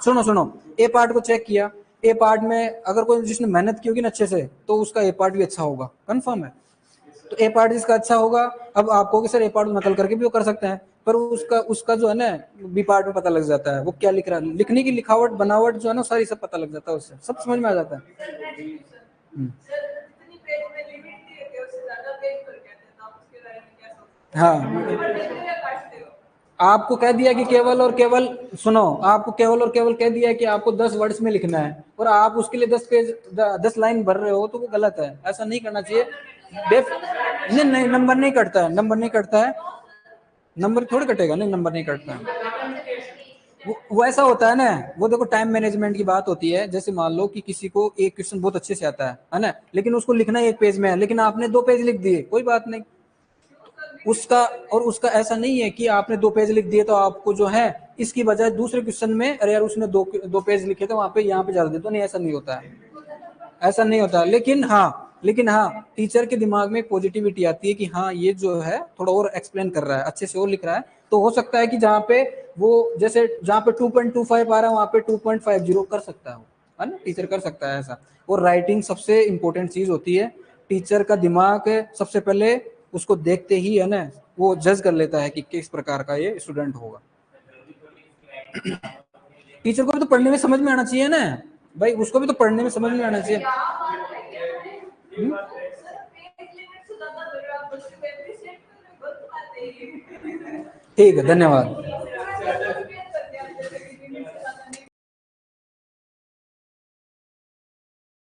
सुनो सुनो, ए पार्ट को चेक किया, ए पार्ट में अगर कोई जिसने मेहनत की होगी ना अच्छे से, तो उसका ए पार्ट भी अच्छा होगा, कंफर्म है। तो ए पार्ट जिसका अच्छा होगा, अब आपको कि सर ए पार्ट नकल करके भी वो कर सकते हैं, पर उसका उसका जो है ना बी पार्ट में पता लग जाता है वो क्या लिख रहा है, लिखने की लिखावट बनावट जो है ना सारी सब पता लग जाता है, उससे सब समझ में आ जाता है। हाँ, आपको कह दिया कि केवल और केवल, सुनो, आपको केवल और केवल कह दिया कि आपको 10 वर्ड्स में लिखना है, और आप उसके लिए 10 पेज 10 लाइन भर रहे हो, तो वो गलत है, ऐसा नहीं करना चाहिए। नहीं नहीं, नंबर नहीं कटता है, नंबर नहीं कटता है, नंबर थोड़ी कटेगा, नहीं नंबर नहीं कटता है। वो ऐसा होता है ना, वो देखो टाइम मैनेजमेंट की बात होती है। जैसे मान लो कि किसी को एक क्वेश्चन बहुत अच्छे से आता है ना, लेकिन उसको लिखना एक पेज में है, लेकिन आपने 2 पेज लिख दिए, कोई बात नहीं। उसका और उसका ऐसा नहीं है कि आपने 2 पेज लिख दिए तो आपको जो है इसकी बजाय दूसरे क्वेश्चन में, अरे यार उसने दो पेज लिखे थे वहां पे, यहाँ पे ज्यादा दे, तो नहीं, ऐसा नहीं होता है, ऐसा नहीं होता। लेकिन हाँ टीचर के दिमाग में पॉजिटिविटी आती है कि हाँ ये जो है थोड़ा और एक्सप्लेन कर रहा है, अच्छे से और लिख रहा है, तो हो सकता है कि जहाँ पे वो, जैसे जहाँ पे 2.25 आ रहा है वहां पे 2.50 कर सकता है ना, टीचर कर सकता है ऐसा। और राइटिंग सबसे इंपॉर्टेंट चीज होती है। टीचर का दिमाग सबसे पहले उसको देखते ही है ना, वो जज कर लेता है कि किस प्रकार का ये स्टूडेंट होगा। टीचर को भी तो पढ़ने में समझ में आना चाहिए ना भाई, उसको भी तो पढ़ने में समझ में आना चाहिए। ठीक है, धन्यवाद।